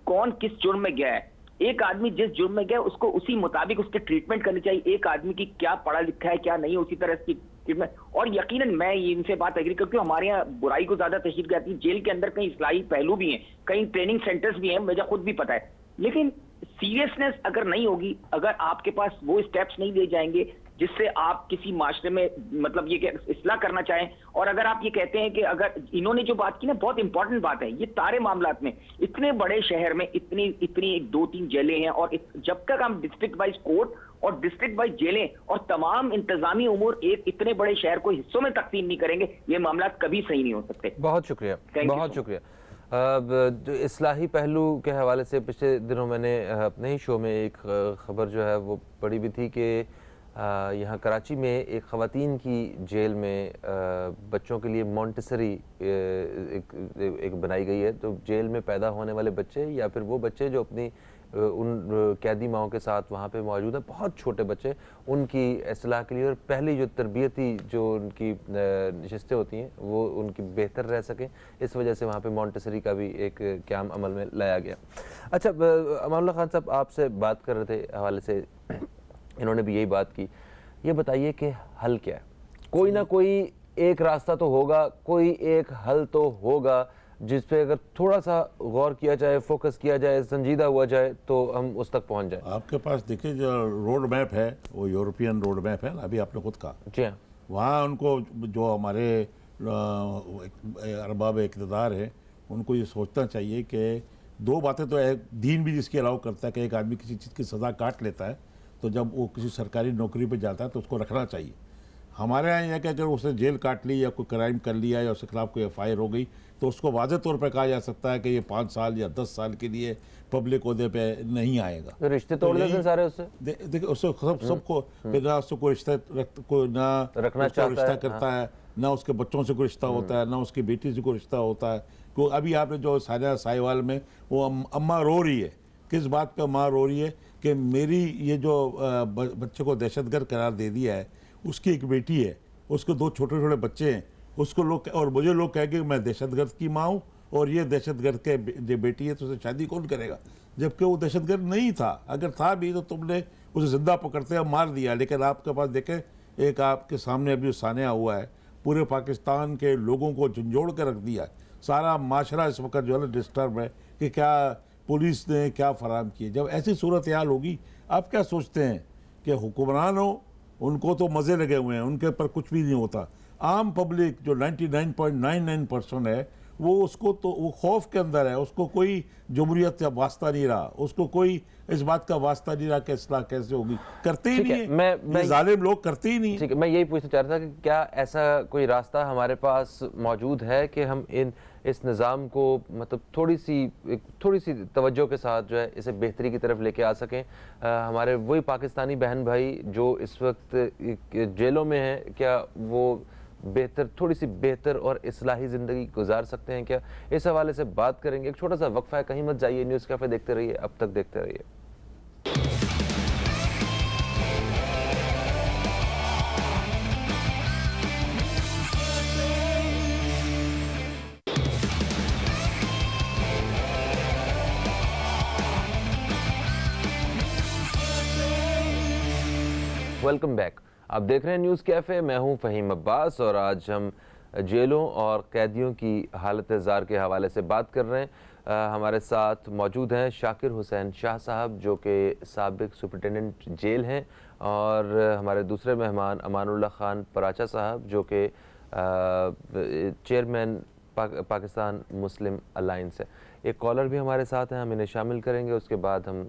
कौन किस जुर्म में गया है। एक आदमी जिस जुर्म में गया उसको उसी मुताबिक उसके ट्रीटमेंट करनी चाहिए। एक आदमी की क्या पढ़ा लिखा है क्या नहीं, उसी तरह इसकी ट्रीटमेंट। और यकीनन मैं इनसे बात एग्री, क्योंकि हमारे यहाँ बुराई को ज्यादा तशहीद जाती है। जेल के अंदर कई इस्लाही पहलू भी हैं, कई ट्रेनिंग सेंटर्स भी हैं, मुझे खुद भी पता है। लेकिन सीरियसनेस अगर नहीं होगी, अगर आपके पास वो स्टेप्स नहीं लिए जाएंगे जिससे आप किसी माशरे में मतलब ये इस्लाह करना चाहें, और अगर आप ये कहते हैं कि अगर इन्होंने जो बात की ना, बहुत इंपॉर्टेंट बात है, ये सारे मामलात में इतने बड़े शहर में इतनी 2-3 जेलें हैं, और जब तक हम डिस्ट्रिक्ट वाइज कोर्ट और डिस्ट्रिक्ट वाइज जेलें और तमाम इंतजामी उमूर एक इतने बड़े शहर को हिस्सों में तकसीम नहीं करेंगे, ये मामला कभी सही नहीं हो सकते। बहुत शुक्रिया, बहुत शुक्रिया। जो इस्लाही पहलू के हवाले से पिछले दिनों मैंने अपने ही शो में एक खबर जो है वो पढ़ी भी थी कि यहाँ कराची में एक ख़वातीन की जेल में बच्चों के लिए मॉन्टेसरी एक बनाई गई है। तो जेल में पैदा होने वाले बच्चे या फिर वो बच्चे जो अपनी उन कैदी माओं के साथ वहाँ पे मौजूद हैं, बहुत छोटे बच्चे, उनकी इस्लाह के लिए और पहली जो तरबियती जो उनकी नशिस्तें होती हैं वो उनकी बेहतर रह सकें, इस वजह से वहाँ पे मॉन्टेसरी का भी एक क़याम अमल में लाया गया। अच्छा, अमानुल्लाह खान साहब आपसे बात कर रहे थे हवाले से, इन्होंने भी यही बात की। ये बताइए कि हल क्या है? कोई ना कोई एक रास्ता तो होगा, कोई एक हल तो होगा जिस पे अगर थोड़ा सा गौर किया जाए, फोकस किया जाए, संजीदा हुआ जाए तो हम उस तक पहुंच जाए। आपके पास देखिए जो रोड मैप है वो यूरोपियन रोड मैप है, अभी आपने खुद कहा। जी हाँ, वहाँ उनको जो हमारे अरबाब इक़्तिदार है उनको ये सोचना चाहिए कि दो बातें तो एक दीन भी जिसकी अलाउ करता है कि एक आदमी किसी चीज़ की सज़ा काट लेता है तो जब वो किसी सरकारी नौकरी पे जाता है तो उसको रखना चाहिए। हमारे यहाँ यह कि अगर उसने जेल काट ली या कोई क्राइम कर लिया या उसके खिलाफ कोई FIR हो गई तो उसको वाज़ेह तौर पर कहा जा सकता है कि ये 5 साल या 10 साल के लिए पब्लिक ओहदे पे नहीं आएगा। तो रिश्ते तोड़ देते हैं सारे उससे। देखिए उससे सबको बिना उससे कोई रिश्ता कोई ना रखना उसको रिश्ता करता है, ना उसके बच्चों से कोई रिश्ता होता है, ना उसकी बेटी से कोई रिश्ता होता है। तो अभी आपने जो सानिया साहिवाल में वो अम्मा रो रही है, किस बात पे अम्मा रो रही है कि मेरी ये जो बच्चे को दहशतगर्द करार दे दिया है, उसकी एक बेटी है, उसके 2 छोटे छोटे बच्चे हैं, उसको लोग और मुझे लोग कहें कि मैं दहशतगर्द की माँ हूँ और ये दहशतगर्द के जो बेटी है तो उसे शादी कौन करेगा, जबकि वो दहशतगर्द नहीं था। अगर था भी तो तुमने उसे जिंदा पकड़ते और मार दिया। लेकिन आपके पास देखें, एक आपके सामने अभी सानिया हुआ है, पूरे पाकिस्तान के लोगों को झंझोड़ कर रख दिया। सारा माशरा इस वक्त जो है डिस्टर्ब है कि क्या पुलिस ने क्या फराहम किए। जब ऐसी सूरत हाल होगी, आप क्या सोचते हैं कि हुक्मरान हो उनको तो मज़े लगे हुए हैं, उनके ऊपर कुछ भी नहीं होता। आम पब्लिक जो 99.99% है वो उसको तो वो खौफ के अंदर है, उसको कोई जमहूरियत का वास्ता नहीं रहा, उसको कोई इस बात का वास्ता नहीं रहा कि इस्लाह कैसे होगी, करते ही नहीं है। मैं जालिम लोग करते ही नहीं। ठीक है, मैं यही पूछना चाह रहा था कि क्या ऐसा कोई रास्ता हमारे पास मौजूद है कि हम इस निज़ाम को मतलब थोड़ी सी तवज्जो के साथ जो है इसे बेहतरी की तरफ लेके आ सकें। हमारे वही पाकिस्तानी बहन भाई जो इस वक्त जेलों में हैं, क्या वो थोड़ी सी बेहतर और इस्लाही ज़िंदगी गुजार सकते हैं क्या? इस हवाले से बात करेंगे। एक छोटा सा वक्फा है, कहीं मत जाइए, न्यूज़ कैफ़े देखते रहिए, अब तक देखते रहिए। Welcome back. आप देख रहे हैं न्यूज़ कैफ़े, मैं हूं फ़हीम अब्बास और आज हम जेलों और कैदियों की हालत ज़ार के हवाले से बात कर रहे हैं। हमारे साथ मौजूद हैं शाकिर हुसैन शाह साहब जो कि साबिक सुपरिटेंडेंट जेल हैं, और हमारे दूसरे मेहमान अमानुल्लाह खान पराचा साहब जो कि चेयरमैन पाकिस्तान मुस्लिम अलायंस है। एक कॉलर भी हमारे साथ हैं, हम इन्हें शामिल करेंगे, उसके बाद हम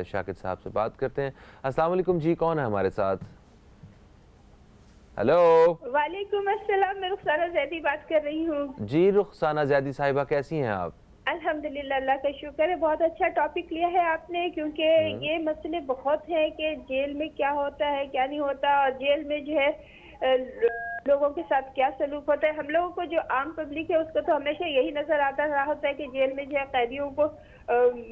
शाकिर साहब से बात करते हैं। अस्सलाम वालेकुम जी, कौन है हमारे साथ? हेलो। वालेकुम अस्सलाम, मैं रुखसाना जैदी बात कर रही हूँ। जी रुखसाना जैदी साहिबा, कैसी हैं आप? अल्हम्दुलिल्लाह, अल्लाह का शुक्र है। बहुत अच्छा टॉपिक लिया है आपने, क्योंकि ये मसले बहुत हैं कि जेल में क्या होता है क्या नहीं होता, और जेल में जो है लोगों के साथ क्या सलूक होता है। हम लोगों को जो आम पब्लिक है उसको तो हमेशा यही नजर आता रहा होता है कि जेल में जो है कैदियों को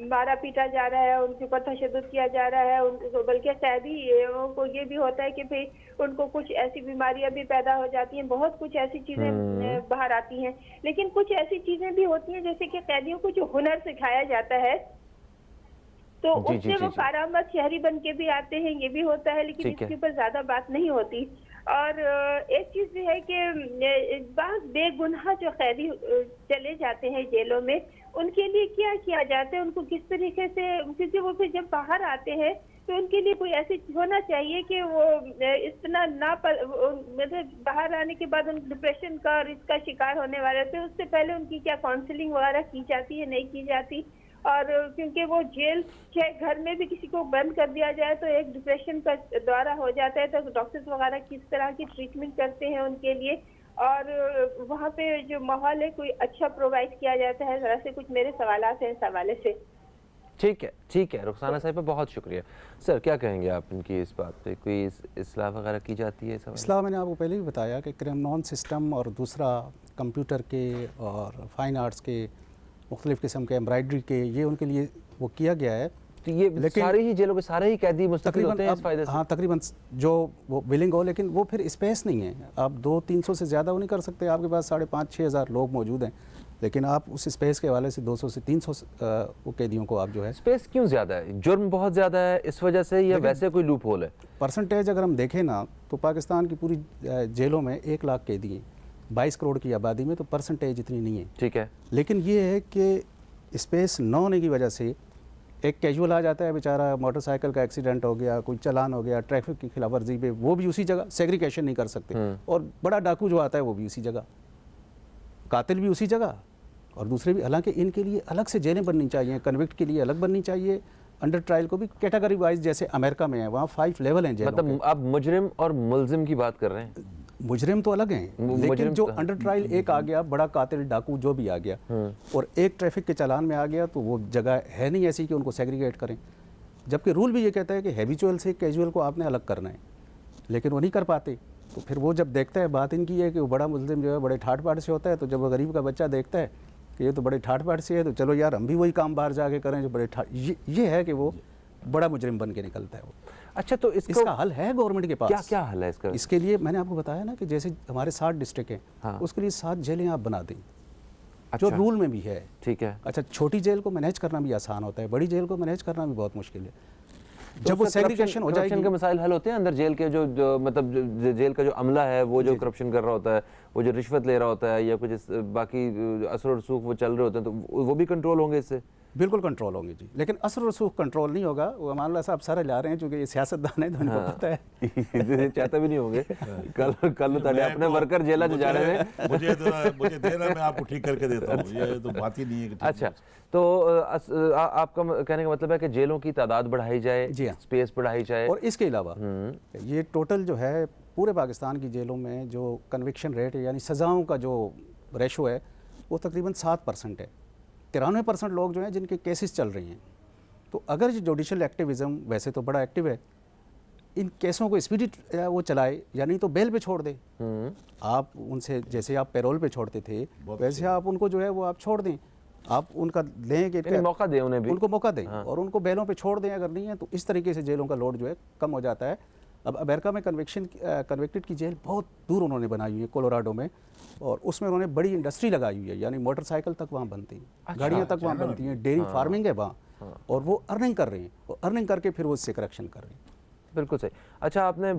मारा पीटा जा रहा है, उनके ऊपर तशद्दुद किया जा रहा है, उनको बल्कि कैदियों को ये भी होता है कि भाई उनको कुछ ऐसी बीमारियां भी पैदा हो जाती हैं, बहुत कुछ ऐसी चीजें बाहर आती हैं। लेकिन कुछ ऐसी चीजें भी होती हैं जैसे कि कैदियों को जो हुनर सिखाया जाता है तो उससे वो कारामद शहरी बन के भी आते हैं, ये भी होता है, लेकिन इसके ऊपर ज्यादा बात नहीं होती। और एक चीज भी है कि बहुत बेगुनाह जो कैदी चले जाते हैं जेलों में, उनके लिए क्या किया जाता है, उनको किस तरीके से, क्योंकि वो फिर जब बाहर आते हैं तो उनके लिए कोई ऐसी होना चाहिए कि वो इतना ना मतलब बाहर आने के बाद उन डिप्रेशन का और इसका शिकार होने वाले होते हैं, उससे पहले उनकी क्या काउंसलिंग वगैरह की जाती है, नहीं की जाती। और क्योंकि वो जेल चाहे घर में भी किसी को बंद कर दिया जाए तो एक डिप्रेशन का दौरा हो जाता है, तो डॉक्टर्स वगैरह किस तरह की ट्रीटमेंट करते हैं उनके लिए, और वहाँ पे जो माहौल है कोई अच्छा प्रोवाइड किया जाता है। जरा से कुछ मेरे सवालात हैं इस हवाले से। ठीक है रुखसाना साहिबा, बहुत शुक्रिया। सर क्या कहेंगे आप इनकी इस बात पे, कोई इस्लाह वगैरह की जाती है? इस्लाह मैंने आपको पहले भी बताया कि क्रिमिनल सिस्टम और दूसरा कंप्यूटर के और फाइन आर्ट्स के मुख्तलिफ़ किस्म के एम्ब्रॉयडरी के, ये उनके लिए वो किया गया है। तो ये सारे ही जेलों के सारे ही कैदी मुस्तफ़ीद होते हैं इस फायदे से? हाँ तकरीबन जो वो विलिंग हो, लेकिन वो फिर स्पेस नहीं है। आप 200-300 से ज़्यादा वो नहीं कर सकते। आपके पास 5,500-6 हज़ार लोग मौजूद हैं, लेकिन आप उस स्पेस के हवाले से 200 से 300 वो कैदियों को आप जो है। स्पेस क्यों ज़्यादा है? जुर्म बहुत ज़्यादा है इस वजह से, या वैसे कोई लूप होल है? परसेंटेज अगर हम देखें ना तो पाकिस्तान की पूरी जेलों में 1 लाख कैदी हैं, 22 करोड़ की आबादी में, तो परसेंटेज इतनी नहीं है। ठीक है, लेकिन ये है कि स्पेस न होने की वजह से एक कैजुअल आ जाता है बेचारा, मोटरसाइकिल का एक्सीडेंट हो गया, कोई चलान हो गया, ट्रैफिक की खिलाफ वर्जी पे, वो भी उसी जगह, सेग्रीगेशन नहीं कर सकते। और बड़ा डाकू जो आता है वो भी उसी जगह, कातिल भी उसी जगह, और दूसरे भी। हालांकि इनके लिए अलग से जेलें बननी चाहिए, कन्विक्ट के लिए अलग बननी चाहिए, अंडर ट्रायल को भी कैटेगरी वाइज, जैसे अमेरिका में है वहाँ 5 लेवल हैं जेलों के। मतलब आप मुजरिम और मुलजिम की बात कर रहे हैं? मुजरिम तो अलग हैं, लेकिन जो अंडर ट्रायल एक आ गया, बड़ा कातिल डाकू जो भी आ गया, और एक ट्रैफिक के चालान में आ गया, तो वो जगह है नहीं ऐसी कि उनको सेग्रीगेट करें। जबकि रूल भी ये कहता है कि हैबिचुअल से कैजुअल को आपने अलग करना है, लेकिन वो नहीं कर पाते। तो फिर वो जब देखता है, बात इनकी है कि वो बड़ा मुल्जिम जो है बड़े ठाट बाट से होता है, तो जब वो गरीब का बच्चा देखता है कि ये तो बड़े ठाट बाट से है, तो चलो यार हम भी वही काम बाहर जाके करें जो बड़े ठाट, ये है कि वो बड़ा मुजरिम बन के निकलता है वो। अच्छा, तो इसका हल है गवर्नमेंट के पास? क्या हल है इसका? इसके लिए मैंने आपको बताया ना कि जैसे हमारे 7 डिस्ट्रिक्ट हैं, हाँ। उसके लिए 7 जेलें आप बना दें, अच्छा। जो रूल में भी है। ठीक है। अच्छा, छोटी जेल को मैनेज करना भी आसान होता है, बड़ी जेल को मैनेज करना भी बहुत मुश्किल है। जब वो सेग्रीगेशन हो जाएगी, के मसाइल हल होते हैं अंदर जेल के, जो मतलब जो जेल का जो अमला है वो जो करप्शन कर रहा होता है, वो जो रिश्वत ले रहा होता है, या कुछ बाकी असर और रसूख वो चल रहे होते हैं, तो वो भी कंट्रोल होंगे इससे? बिल्कुल कंट्रोल होंगे जी, लेकिन असर रसूख कंट्रोल नहीं होगा। वो अमानुल्लाह साहब सारे ला रहे हैं, चूंकि ये सियासतदान है तो उनको पता है। चाहता भी नहीं होंगे कल अपने वर्कर जेला जो जा रहे हैं, मुझे देना, मैं आपको ठीक करके देता हूँ, ये तो बात ही नहीं है। अच्छा, तो आपका कहने का मतलब है कि जेलों की तादाद बढ़ाई जाए, स्पेस बढ़ाई जाए, और इसके अलावा ये टोटल जो है पूरे पाकिस्तान की जेलों में जो कन्विक्शन रेट है, यानी सज़ाओं का जो रेशो है, वो तकरीबन 7% है। 93% लोग जो हैं जिनके केसेस चल रही हैं। तो अगर ये जुडिशल एक्टिविज़म वैसे तो बड़ा एक्टिव है, इन केसों को स्पीडी वो चलाए, यानी तो बेल पे छोड़ दे। आप उनसे जैसे आप पैरोल पे छोड़ते थे, वैसे आप उनको जो है वो आप छोड़ दें, आप उनका लें कि मौका दें, उन्हें भी उनको मौका दें, और उनको बेलों पे छोड़ दें। अगर नहीं है तो इस तरीके से जेलों का लोड जो है कम हो जाता है। अब अमेरिका में कन्विक्टेड की जेल बहुत दूर उन्होंने बनाई हुई है, कोलोराडो में, और उसमें उन्होंने बड़ी इंडस्ट्री लगाई हुई है, यानी मोटरसाइकिल तक वहाँ बनती हैं, गाड़ियाँ तक वहाँ बनती हैं, डेयरी फार्मिंग है वहाँ, और वो अर्निंग कर रही हैं, और अर्निंग करके फिर वो इससे करेक्शन कर रही हैं। बिल्कुल सही। अच्छा, आपने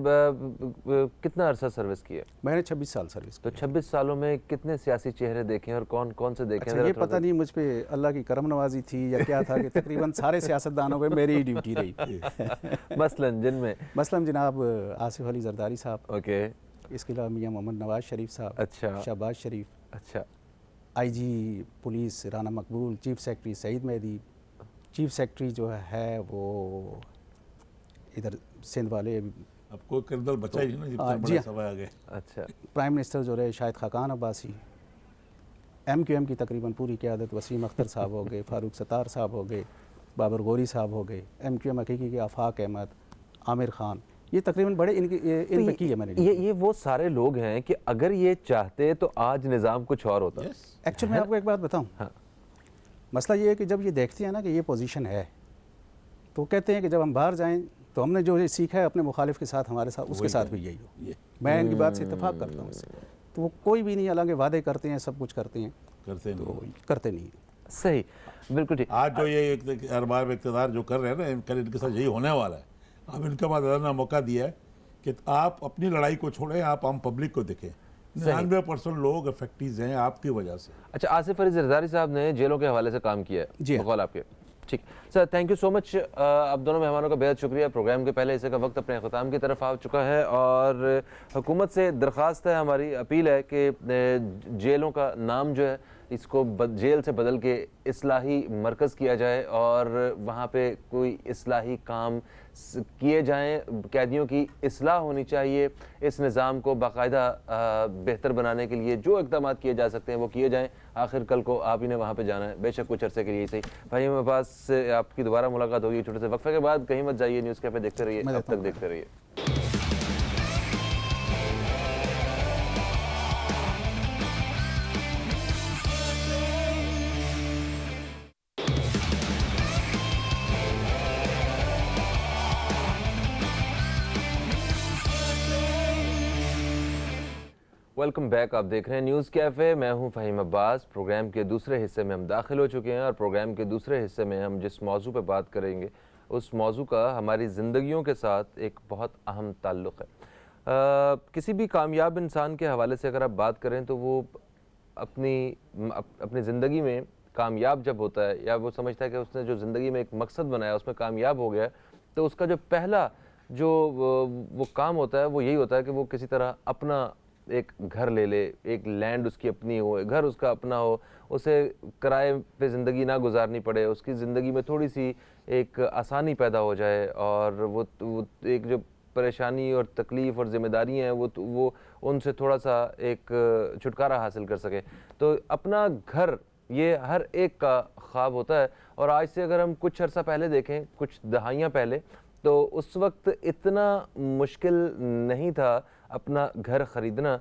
कितना अरसा सर्विस की है? मैंने 26 साल सर्विस तो की। 26 सालों में कितने सियासी चेहरे देखे हैं और कौन कौन से देखे हैं? अच्छा, ज़रा ये थोड़ा पता नहीं मुझ पे अल्लाह की करम नवाजी थी या क्या था कि तकरीबन सारे सियासतदानों पे मेरी ही ड्यूटी रही। मसलन जिनमें मसलन जनाब आसिफ अली जरदारी साहब, ओके, इसके अलावा मियाँ मोहम्मद नवाज शरीफ साहब, अच्छा शहबाज शरीफ, अच्छा IG police Rana Maqbool, chief secretary Saeed Mehdi, chief secretary जो है वो इधर सिंध वाले, अब कोई किरदल बचा ही नहीं हाँ, जितना जी बड़े हाँ। सवाए आ गए। अच्छा प्राइम मिनिस्टर जो रहे शाहिद खाकान अब्बासी, MQM की तकरीबन पूरी क़यादत वसीम अख्तर साहब हो गए, फ़ारूक सत्तार साहब हो गए, बाबर गौरी साहब हो गए, MQM हकीकी के आफाक अहमद, आमिर खान, ये तकरीबन बड़े इन पे की है मैंने। ये वो सारे लोग हैं कि अगर ये चाहते तो आज निज़ाम कुछ और होता। यस, एक्चुअली मैं आपको एक बात बताऊं, हाँ। मसला ये है कि जब ये देखते हैं ना कि ये पोजीशन है, तो कहते हैं कि जब हम बाहर जाएं तो हमने जो ये सीखा है अपने मुखालिफ के साथ, हमारे साथ उसके साथ भी यही हो। ये मैं इनकी बात से इत्तेफाक करता हूँ इससे। तो वो कोई भी नहीं, हालांकि वादे करते हैं, सब कुछ करते हैं, करते तो नहीं। करते नहीं। सही, बिल्कुल ठीक। आज जो ये एक अरबाब इक़्तिदार जो कर रहे हैं ना, कल इनके साथ यही होने वाला है। अब इनका बाद मौका दिया है कि आप अपनी लड़ाई को छोड़ें, आप आम पब्लिक को देखें। 99% लोग अफेक्टीज हैं आपकी वजह से। अच्छा, आसिफ अली जरदारी साहब ने जेलों के हवाले से काम किया है, जी हाँ। बकौल आपके। ठीक sir, thank you so much. आप दोनों मेहमानों का बेहद शुक्रिया। प्रोग्राम के पहले हिस्से का वक्त अपने अख्ताम की तरफ आ चुका है और हुकूमत से दरख्वास्त है, हमारी अपील है कि जेलों का नाम जो है इसको जेल से बदल के इस्लाही मरकज़ किया जाए और वहाँ पे कोई इस्लाही काम किए जाएं। कैदियों की इस्लाह होनी चाहिए। इस निज़ाम को बाकायदा बेहतर बनाने के लिए जो इक़दाम किए जा सकते हैं वो किए जाएं। आखिर कल को आप ही ने वहाँ पे जाना है, बेशक कुछ अरसे के लिए सही। भाई मेरे पास से आपकी दोबारा मुलाकात होगी छोटे से वक्फे के बाद। कहीं मत जाइए, न्यूज़ कैफ़े देखते रहिए, अब तक देखते रहिए। वेलकम बैक, आप देख रहे हैं न्यूज़ कैफ़े। मैं हूं फ़हीम अब्बास। प्रोग्राम के दूसरे हिस्से में हम दाखिल हो चुके हैं और प्रोग्राम के दूसरे हिस्से में हम जिस मौजू पे बात करेंगे उस मौजू का हमारी ज़िंदगियों के साथ एक बहुत अहम ताल्लुक़ है। किसी भी कामयाब इंसान के हवाले से अगर आप बात करें तो वो अपनी ज़िंदगी में कामयाब जब होता है या वो समझता है कि उसने जो ज़िंदगी में एक मकसद बनाया उसमें कामयाब हो गया, तो उसका जो पहला जो वो काम होता है वो यही होता है कि वो किसी तरह अपना एक घर ले ले, एक लैंड उसकी अपनी हो, घर उसका अपना हो, उसे किराए पे ज़िंदगी ना गुजारनी पड़े, उसकी ज़िंदगी में थोड़ी सी एक आसानी पैदा हो जाए और वो एक जो परेशानी और तकलीफ़ और ज़िम्मेदारियाँ हैं वो उनसे थोड़ा सा एक छुटकारा हासिल कर सके। तो अपना घर ये हर एक का ख्वाब होता है। और आज से अगर हम कुछ अर्सा पहले देखें, कुछ दहाइयाँ पहले, तो उस वक्त इतना मुश्किल नहीं था अपना घर ख़रीदना।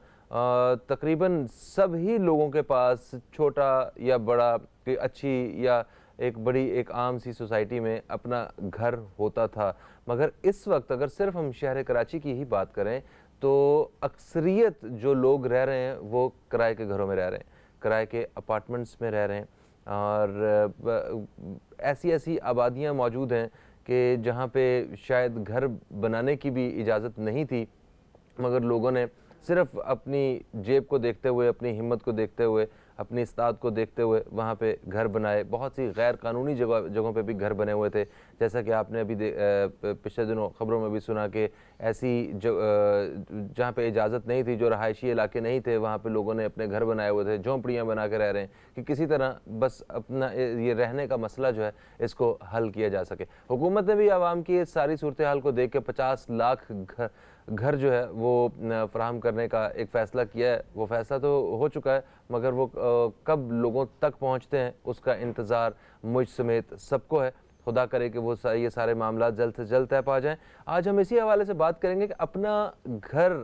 तकरीबन सभी लोगों के पास छोटा या बड़ा, अच्छी या एक बड़ी एक आम सी सोसाइटी में अपना घर होता था। मगर इस वक्त अगर सिर्फ हम शहर कराची की ही बात करें तो अक्सरियत जो लोग रह रहे हैं वो किराए के घरों में रह रहे हैं, किराए के अपार्टमेंट्स में रह रहे हैं। और ऐसी ऐसी आबादियाँ मौजूद हैं कि जहाँ पे शायद घर बनाने की भी इजाज़त नहीं थी, मगर लोगों ने सिर्फ अपनी जेब को देखते हुए, अपनी हिम्मत को देखते हुए, अपनी इस्ताद को देखते हुए वहाँ पे घर बनाए। बहुत सी गैर कानूनी जगहों पे भी घर बने हुए थे, जैसा कि आपने अभी पिछले दिनों ख़बरों में भी सुना कि ऐसी जहाँ पे इजाज़त नहीं थी, जो रहायशी इलाके नहीं थे, वहाँ पे लोगों ने अपने घर बनाए हुए थे, झोंपड़ियाँ बना के रह रहे हैं कि किसी तरह बस अपना ये रहने का मसला जो है इसको हल किया जा सके। हुकूमत ने भी आवाम की इस सारी सूरत हाल को देख के 50 लाख घर जो है वो फराहम करने का एक फ़ैसला किया है। वो फ़ैसला तो हो चुका है, मगर वो कब लोगों तक पहुँचते हैं उसका इंतज़ार मुझ समेत सबको है। खुदा करे कि वो ये सारे मामला जल्द से जल्द तय पा जाएं। आज हम इसी हवाले से बात करेंगे कि अपना घर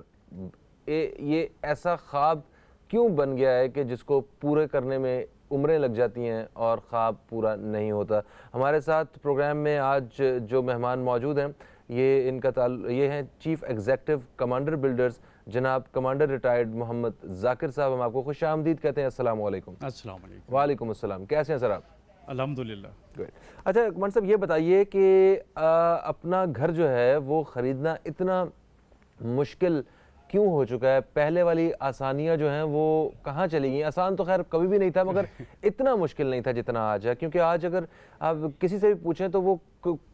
ये ऐसा ख्वाब क्यों बन गया है कि जिसको पूरे करने में उम्रें लग जाती हैं और ख्वाब पूरा नहीं होता। हमारे साथ प्रोग्राम में आज जो मेहमान मौजूद हैं ये हैं चीफ़ एग्जेक्टिव कमांडर बिल्डर्स जनाब कमांडर रिटायर्ड मोहम्मद जाकिर साहब। हम आपको खुश आमदीद कहते हैं। अस्सलाम वालेकुम। अस्सलाम वालेकुम। वालेकुम अस्सलाम। कैसे हैं सर आप? अल्हम्दुलिल्लाह। गुड। अच्छा कुमार साहब, ये बताइए कि अपना घर जो है वो ख़रीदना इतना मुश्किल क्यों हो चुका है? पहले वाली आसानियां जो हैं वो कहाँ चली गई? आसान तो खैर कभी भी नहीं था, मगर इतना मुश्किल नहीं था जितना आज है। क्योंकि आज अगर आप किसी से भी पूछें तो वो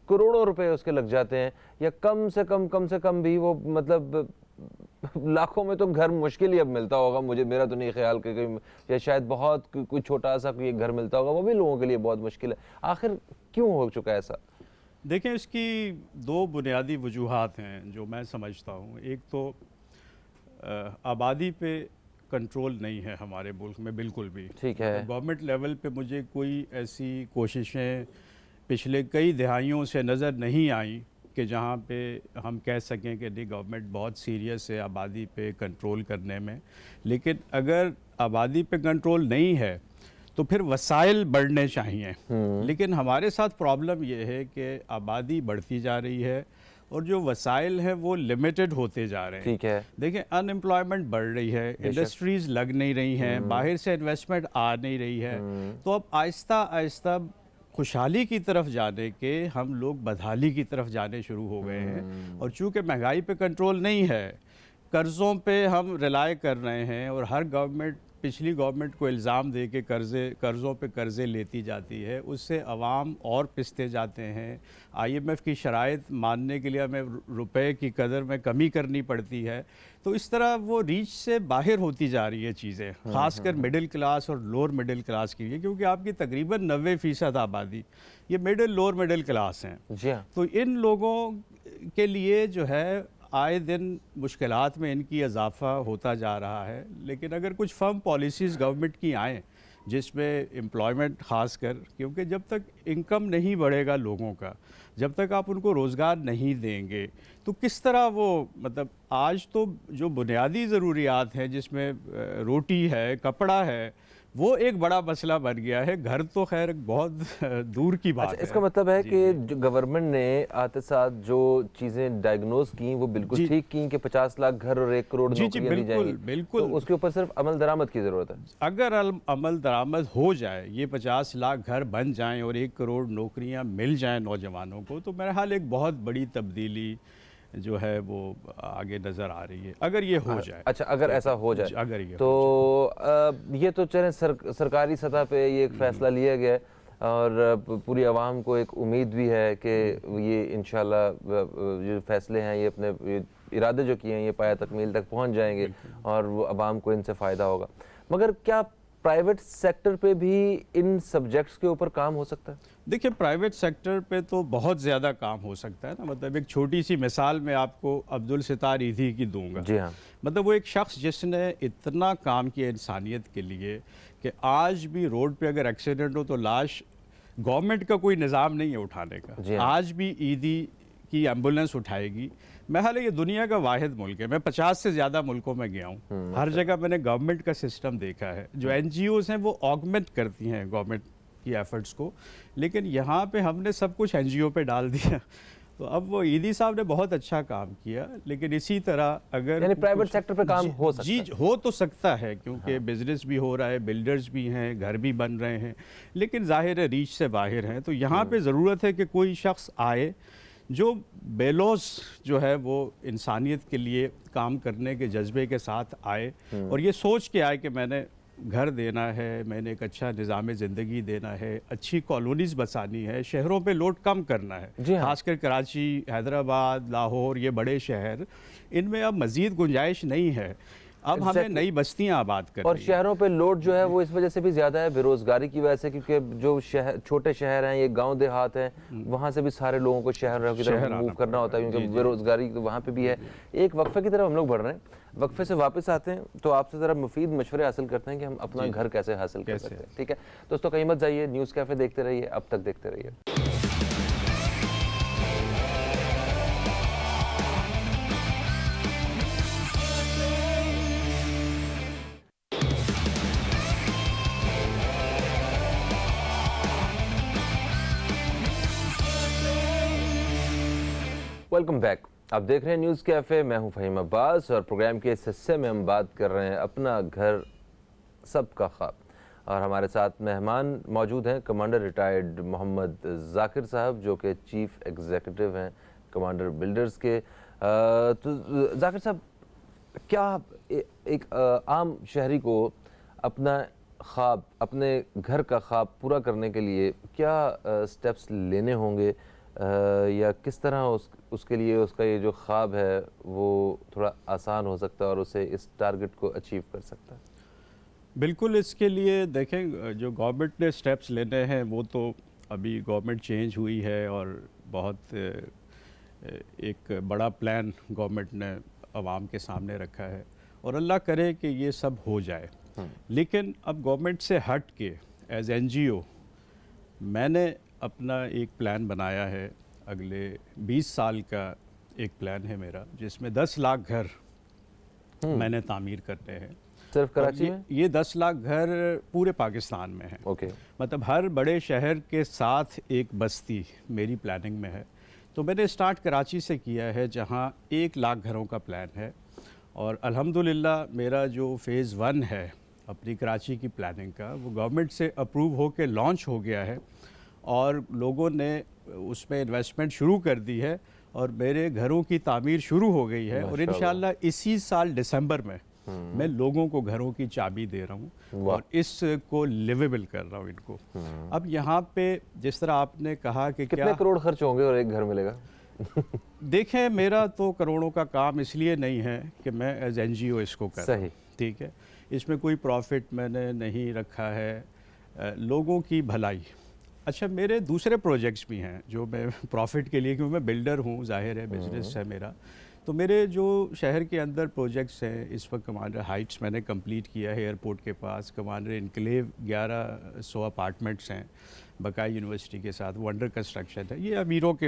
करोड़ों रुपए उसके लग जाते हैं, या कम से कम भी वो मतलब लाखों में तो घर मुश्किल ही अब मिलता होगा। मेरा तो नहीं ख्याल कि या शायद बहुत कोई छोटा सा कोई घर मिलता होगा, वो भी लोगों के लिए बहुत मुश्किल है। आखिर क्यों हो चुका है ऐसा? देखें, इसकी दो बुनियादी वजूहात हैं जो मैं समझता हूँ। एक तो आबादी पे कंट्रोल नहीं है हमारे मुल्क में बिल्कुल भी। ठीक है। गवर्नमेंट लेवल पे मुझे कोई ऐसी कोशिशें पिछले कई दहाइयों से नज़र नहीं आई कि जहाँ पे हम कह सकें कि नहीं, गवर्नमेंट बहुत सीरियस है आबादी पे कंट्रोल करने में। लेकिन अगर आबादी पे कंट्रोल नहीं है तो फिर वसाइल बढ़ने चाहिए। लेकिन हमारे साथ प्रॉब्लम ये है कि आबादी बढ़ती जा रही है और जो वसाइल हैं वो लिमिटेड होते जा रहे हैं। ठीक है। देखिए, अनएम्प्लॉयमेंट बढ़ रही है, इंडस्ट्रीज़ लग नहीं रही हैं, बाहर से इन्वेस्टमेंट आ नहीं रही है। तो अब आहिस्ता आहिस्ता खुशहाली की तरफ जाने के हम लोग बदहाली की तरफ जाने शुरू हो गए हैं। और चूँकि महंगाई पे कंट्रोल नहीं है, कर्ज़ों पे हम रिलाय कर रहे हैं और हर गवर्नमेंट पिछली गवर्नमेंट को इल्ज़ाम दे के कर्ज़ों पे कर्ज़े लेती जाती है, उससे अवाम और पिसते जाते हैं। IMF की शराइत मानने के लिए हमें रुपए की कदर में कमी करनी पड़ती है। तो इस तरह वो रीच से बाहर होती जा रही है चीज़ें, ख़ासकर मिडिल क्लास और लोअर मिडिल क्लास के लिए, क्योंकि आपकी तकरीबन 90% आबादी ये मिडिल लोअर मिडिल क्लास हैं। जी हाँ। तो इन लोगों के लिए जो है आए दिन मुश्किलात में इनकी इजाफ़ा होता जा रहा है। लेकिन अगर कुछ फर्म पॉलिसीज़ गवर्नमेंट की आएँ जिसमें एम्प्लॉयमेंट ख़ास कर, क्योंकि जब तक इनकम नहीं बढ़ेगा लोगों का, जब तक आप उनको रोज़गार नहीं देंगे तो किस तरह वो, मतलब आज तो जो बुनियादी ज़रूरियात हैं जिसमें रोटी है, कपड़ा है, वो एक बड़ा मसला बन गया है। घर तो खैर बहुत दूर की बात अच्छा, है। इसका मतलब है जी, कि जी। जो गवर्नमेंट ने आते साथ जो चीज़ें डायग्नोज की वो बिल्कुल जी। ठीक की कि 50 लाख घर और 1 करोड़ जी, जी, नौकरियां दी बिल्कुल, जाएंगी। बिल्कुल। तो उसके ऊपर सिर्फ अमल दरामद की ज़रूरत है। अगर अमल दरामद हो जाए, ये 50 लाख घर बन जाएं और 1 करोड़ नौकरियां मिल जाएं नौजवानों को, तो मेरा हाल एक बहुत बड़ी तब्दीली जो है वो आगे नज़र आ रही है, अगर ये हो जाए। अच्छा, अगर ऐसा हो जाए अगर ये तो ये तो चलें सरकारी सतह पे ये एक फैसला लिया गया है और पूरी आवाम को एक उम्मीद भी है कि ये इंशाल्लाह जो फैसले हैं ये अपने इरादे जो किए हैं ये पाया तकमील तक पहुंच जाएंगे और वो आवाम को इनसे फ़ायदा होगा। मगर क्या प्राइवेट सेक्टर पे भी इन सब्जेक्ट्स के ऊपर काम हो सकता है? देखिए, प्राइवेट सेक्टर पे तो बहुत ज़्यादा काम हो सकता है ना। मतलब एक छोटी सी मिसाल मैं आपको अब्दुल सितार ईदी की दूंगा। जी हाँ। मतलब वो एक शख्स जिसने इतना काम किया इंसानियत के लिए कि आज भी रोड पे अगर एक्सीडेंट हो तो लाश, गवर्नमेंट का कोई निज़ाम नहीं है उठाने का। जी हाँ। आज भी ईदी की एम्बुलेंस उठाएगी। मैं हाल ये दुनिया का वाहिद मुल्क है, मैं 50 से ज़्यादा मुल्कों में गया हूँ, हर जगह मैंने गवर्नमेंट का सिस्टम देखा है। जो NGOs हैं वो ऑगमेंट करती हैं गवर्नमेंट की एफर्ट्स को, लेकिन यहाँ पे हमने सब कुछ NGO पे डाल दिया। तो अब वो ईदी साहब ने बहुत अच्छा काम किया, लेकिन इसी तरह अगर यानी प्राइवेट सेक्टर पे काम हो सकता जी है। हो तो सकता है, क्योंकि बिजनेस भी हो रहा है, बिल्डर्स भी हैं, घर भी बन रहे हैं, लेकिन जाहिर है रीच से बाहर हैं। तो यहाँ पे ज़रूरत है कि कोई शख्स आए जो बेलौस जो है वो इंसानियत के लिए काम करने के जज्बे के साथ आए और ये सोच के आए कि मैंने घर देना है, मैंने एक अच्छा निज़ाम ज़िंदगी देना है, अच्छी कॉलोनीज़ बसानी है, शहरों पे लोड कम करना है। जी हाँ। खासकर कराची, हैदराबाद, लाहौर, ये बड़े शहर, इनमें अब मज़ीद गुंजाइश नहीं है। अब हमें Exactly. नई बस्तियां आबाद करनी और है। शहरों पे लोड जो है वो इस वजह से भी ज़्यादा है, बेरोज़गारी की वजह से, क्योंकि जो शहर छोटे शहर हैं, ये गांव देहात हैं, वहाँ से भी सारे लोगों को शहरों की तरफ मूव करना होता है, क्योंकि बेरोज़गारी तो वहाँ पे भी है। एक वक्फे की तरफ हम लोग बढ़ रहे हैं, वक्फे से वापस आते हैं तो आपसे ज़रा मुफीद मशवरे हासिल करते हैं कि हम अपना घर कैसे हासिल कर सकते हैं। ठीक है दोस्तों, कहीं मत जाइए, न्यूज़ कैफ़े देखते रहिए, अब तक देखते रहिए। Welcome back. आप देख रहे हैं न्यूज़ कैफ़े, मैं हूं फ़हीम अब्बास और प्रोग्राम के इस हिस्से में हम बात कर रहे हैं अपना घर सबका ख्वाब। और हमारे साथ मेहमान मौजूद हैं कमांडर रिटायर्ड मोहम्मद जाकिर साहब, जो कि चीफ एग्जीक्यूटिव हैं कमांडर बिल्डर्स के। तो जाकिर साहब, क्या एक आम शहरी को अपना ख्वाब, अपने घर का ख्वाब पूरा करने के लिए क्या स्टेप्स लेने होंगे, या किस तरह उसके लिए उसका ये जो ख्वाब है वो थोड़ा आसान हो सकता है और उसे इस टारगेट को अचीव कर सकता है? बिल्कुल, इसके लिए देखें जो गवर्नमेंट ने स्टेप्स लेने हैं वो तो अभी गवर्नमेंट चेंज हुई है और बहुत एक बड़ा प्लान गवर्नमेंट ने आवाम के सामने रखा है और अल्लाह करे कि ये सब हो जाए। लेकिन अब गवर्नमेंट से हट के एज NGO मैंने अपना एक प्लान बनाया है। अगले 20 साल का एक प्लान है मेरा, जिसमें 10 लाख घर मैंने तामीर करने हैं। सिर्फ कराची में? ये 10 लाख घर पूरे पाकिस्तान में है। ओके। मतलब हर बड़े शहर के साथ एक बस्ती मेरी प्लानिंग में है। तो मैंने स्टार्ट कराची से किया है, जहाँ 1 लाख घरों का प्लान है और अल्हम्दुलिल्लाह मेरा जो फ़ेज़ 1 है अपनी कराची की प्लानिंग का, वो गवर्नमेंट से अप्रूव हो के लॉन्च हो गया है और लोगों ने उसमें इन्वेस्टमेंट शुरू कर दी है और मेरे घरों की तामीर शुरू हो गई है और इंशाल्लाह इसी साल दिसंबर में मैं लोगों को घरों की चाबी दे रहा हूँ और इसको लिवेबल कर रहा हूँ इनको। अब यहाँ पे जिस तरह आपने कहा कि कितने क्या करोड़ खर्च होंगे और एक घर मिलेगा? देखें, मेरा तो करोड़ों का काम इसलिए नहीं है कि मैं एज NGO इसको कर रहा हूँ, ठीक है। इसमें कोई प्रॉफिट मैंने नहीं रखा है, लोगों की भलाई। अच्छा, मेरे दूसरे प्रोजेक्ट्स भी हैं जो मैं प्रॉफिट के लिए, क्योंकि मैं बिल्डर हूँ, जाहिर है बिजनेस है मेरा। तो मेरे जो शहर के अंदर प्रोजेक्ट्स हैं, इस वक्त कमांडर हाइट्स मैंने कंप्लीट किया है एयरपोर्ट के पास, कमांडर इनक्लेव 1100 अपार्टमेंट्स हैं बकाई यूनिवर्सिटी के साथ, वो अंडर कंस्ट्रक्शन है। ये अमीरों के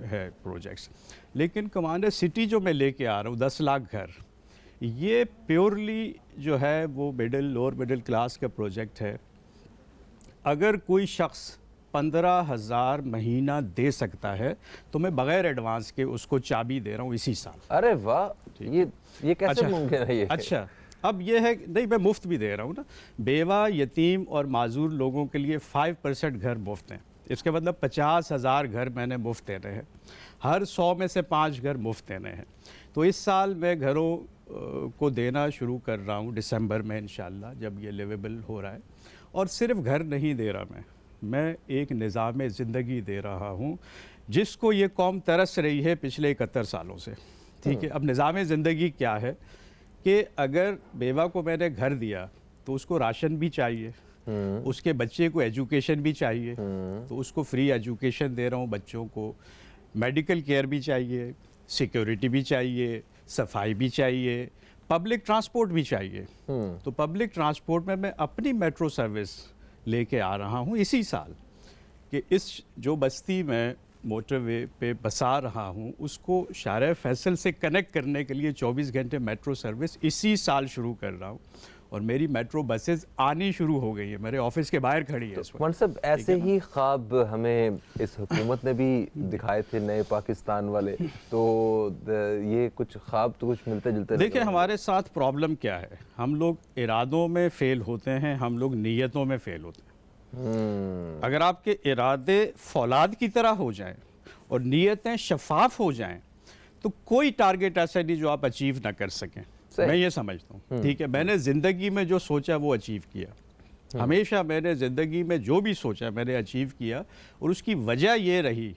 है प्रोजेक्ट्स। लेकिन कमांडर सिटी जो मैं लेके आ रहा हूँ 10 लाख घर, ये प्योरली जो है वो लोअर मिडिल क्लास का प्रोजेक्ट है। अगर कोई शख्स 15,000 महीना दे सकता है तो मैं बगैर एडवांस के उसको चाबी दे रहा हूँ इसी साल। अरे वाह, ये कैसे मुमकिन है? ये अच्छा, अब ये है नहीं, मैं मुफ्त भी दे रहा हूँ ना। बेवा, यतीम और माजूर लोगों के लिए 5% घर मुफ्त हैं। इसके मतलब 50,000 घर मैंने मुफ्त देने हैं, हर 100 में से 5 घर मुफ्त देने हैं। तो इस साल मैं घरों को देना शुरू कर रहा हूँ दिसंबर में इंशाल्लाह, जब ये लिवेबल हो रहा है। और सिर्फ घर नहीं दे रहा मैं एक निज़ाम ज़िंदगी दे रहा हूँ जिसको ये कौम तरस रही है पिछले 71 सालों से, ठीक है। अब निज़ाम ज़िंदगी क्या है कि अगर बेवा को मैंने घर दिया तो उसको राशन भी चाहिए, उसके बच्चे को एजुकेशन भी चाहिए, तो उसको फ्री एजुकेशन दे रहा हूँ बच्चों को, मेडिकल केयर भी चाहिए, सिक्योरिटी भी चाहिए, सफाई भी चाहिए, पब्लिक ट्रांसपोर्ट भी चाहिए। तो पब्लिक ट्रांसपोर्ट में मैं अपनी मेट्रो सर्विस लेके आ रहा हूँ इसी साल, कि इस जो बस्ती में मोटरवे पे बसा रहा हूँ उसको शारे फैसल से कनेक्ट करने के लिए 24 घंटे मेट्रो सर्विस इसी साल शुरू कर रहा हूँ। और मेरी मेट्रो बसेस आनी शुरू हो गई है, मेरे ऑफिस के बाहर खड़ी है इस वक्त। मतलब ऐसे ही ख्वाब हमें इस हुकूमत ने भी दिखाए थे, नए पाकिस्तान वाले। तो ये कुछ ख्वाब तो कुछ मिलते जुलते। देखिए, हमारे साथ प्रॉब्लम क्या है, हम लोग इरादों में फ़ेल होते हैं, हम लोग नीयतों में फ़ेल होते हैं। अगर आपके इरादे फौलाद की तरह हो जाएं और नीयतें शफाफ हो जाएं तो कोई टारगेट ऐसा नहीं जो आप अचीव ना कर सकें। मैं ये समझता हूँ, ठीक है। मैंने ज़िंदगी में जो सोचा वो अचीव किया, हमेशा मैंने ज़िंदगी में जो भी सोचा मैंने अचीव किया। और उसकी वजह ये रही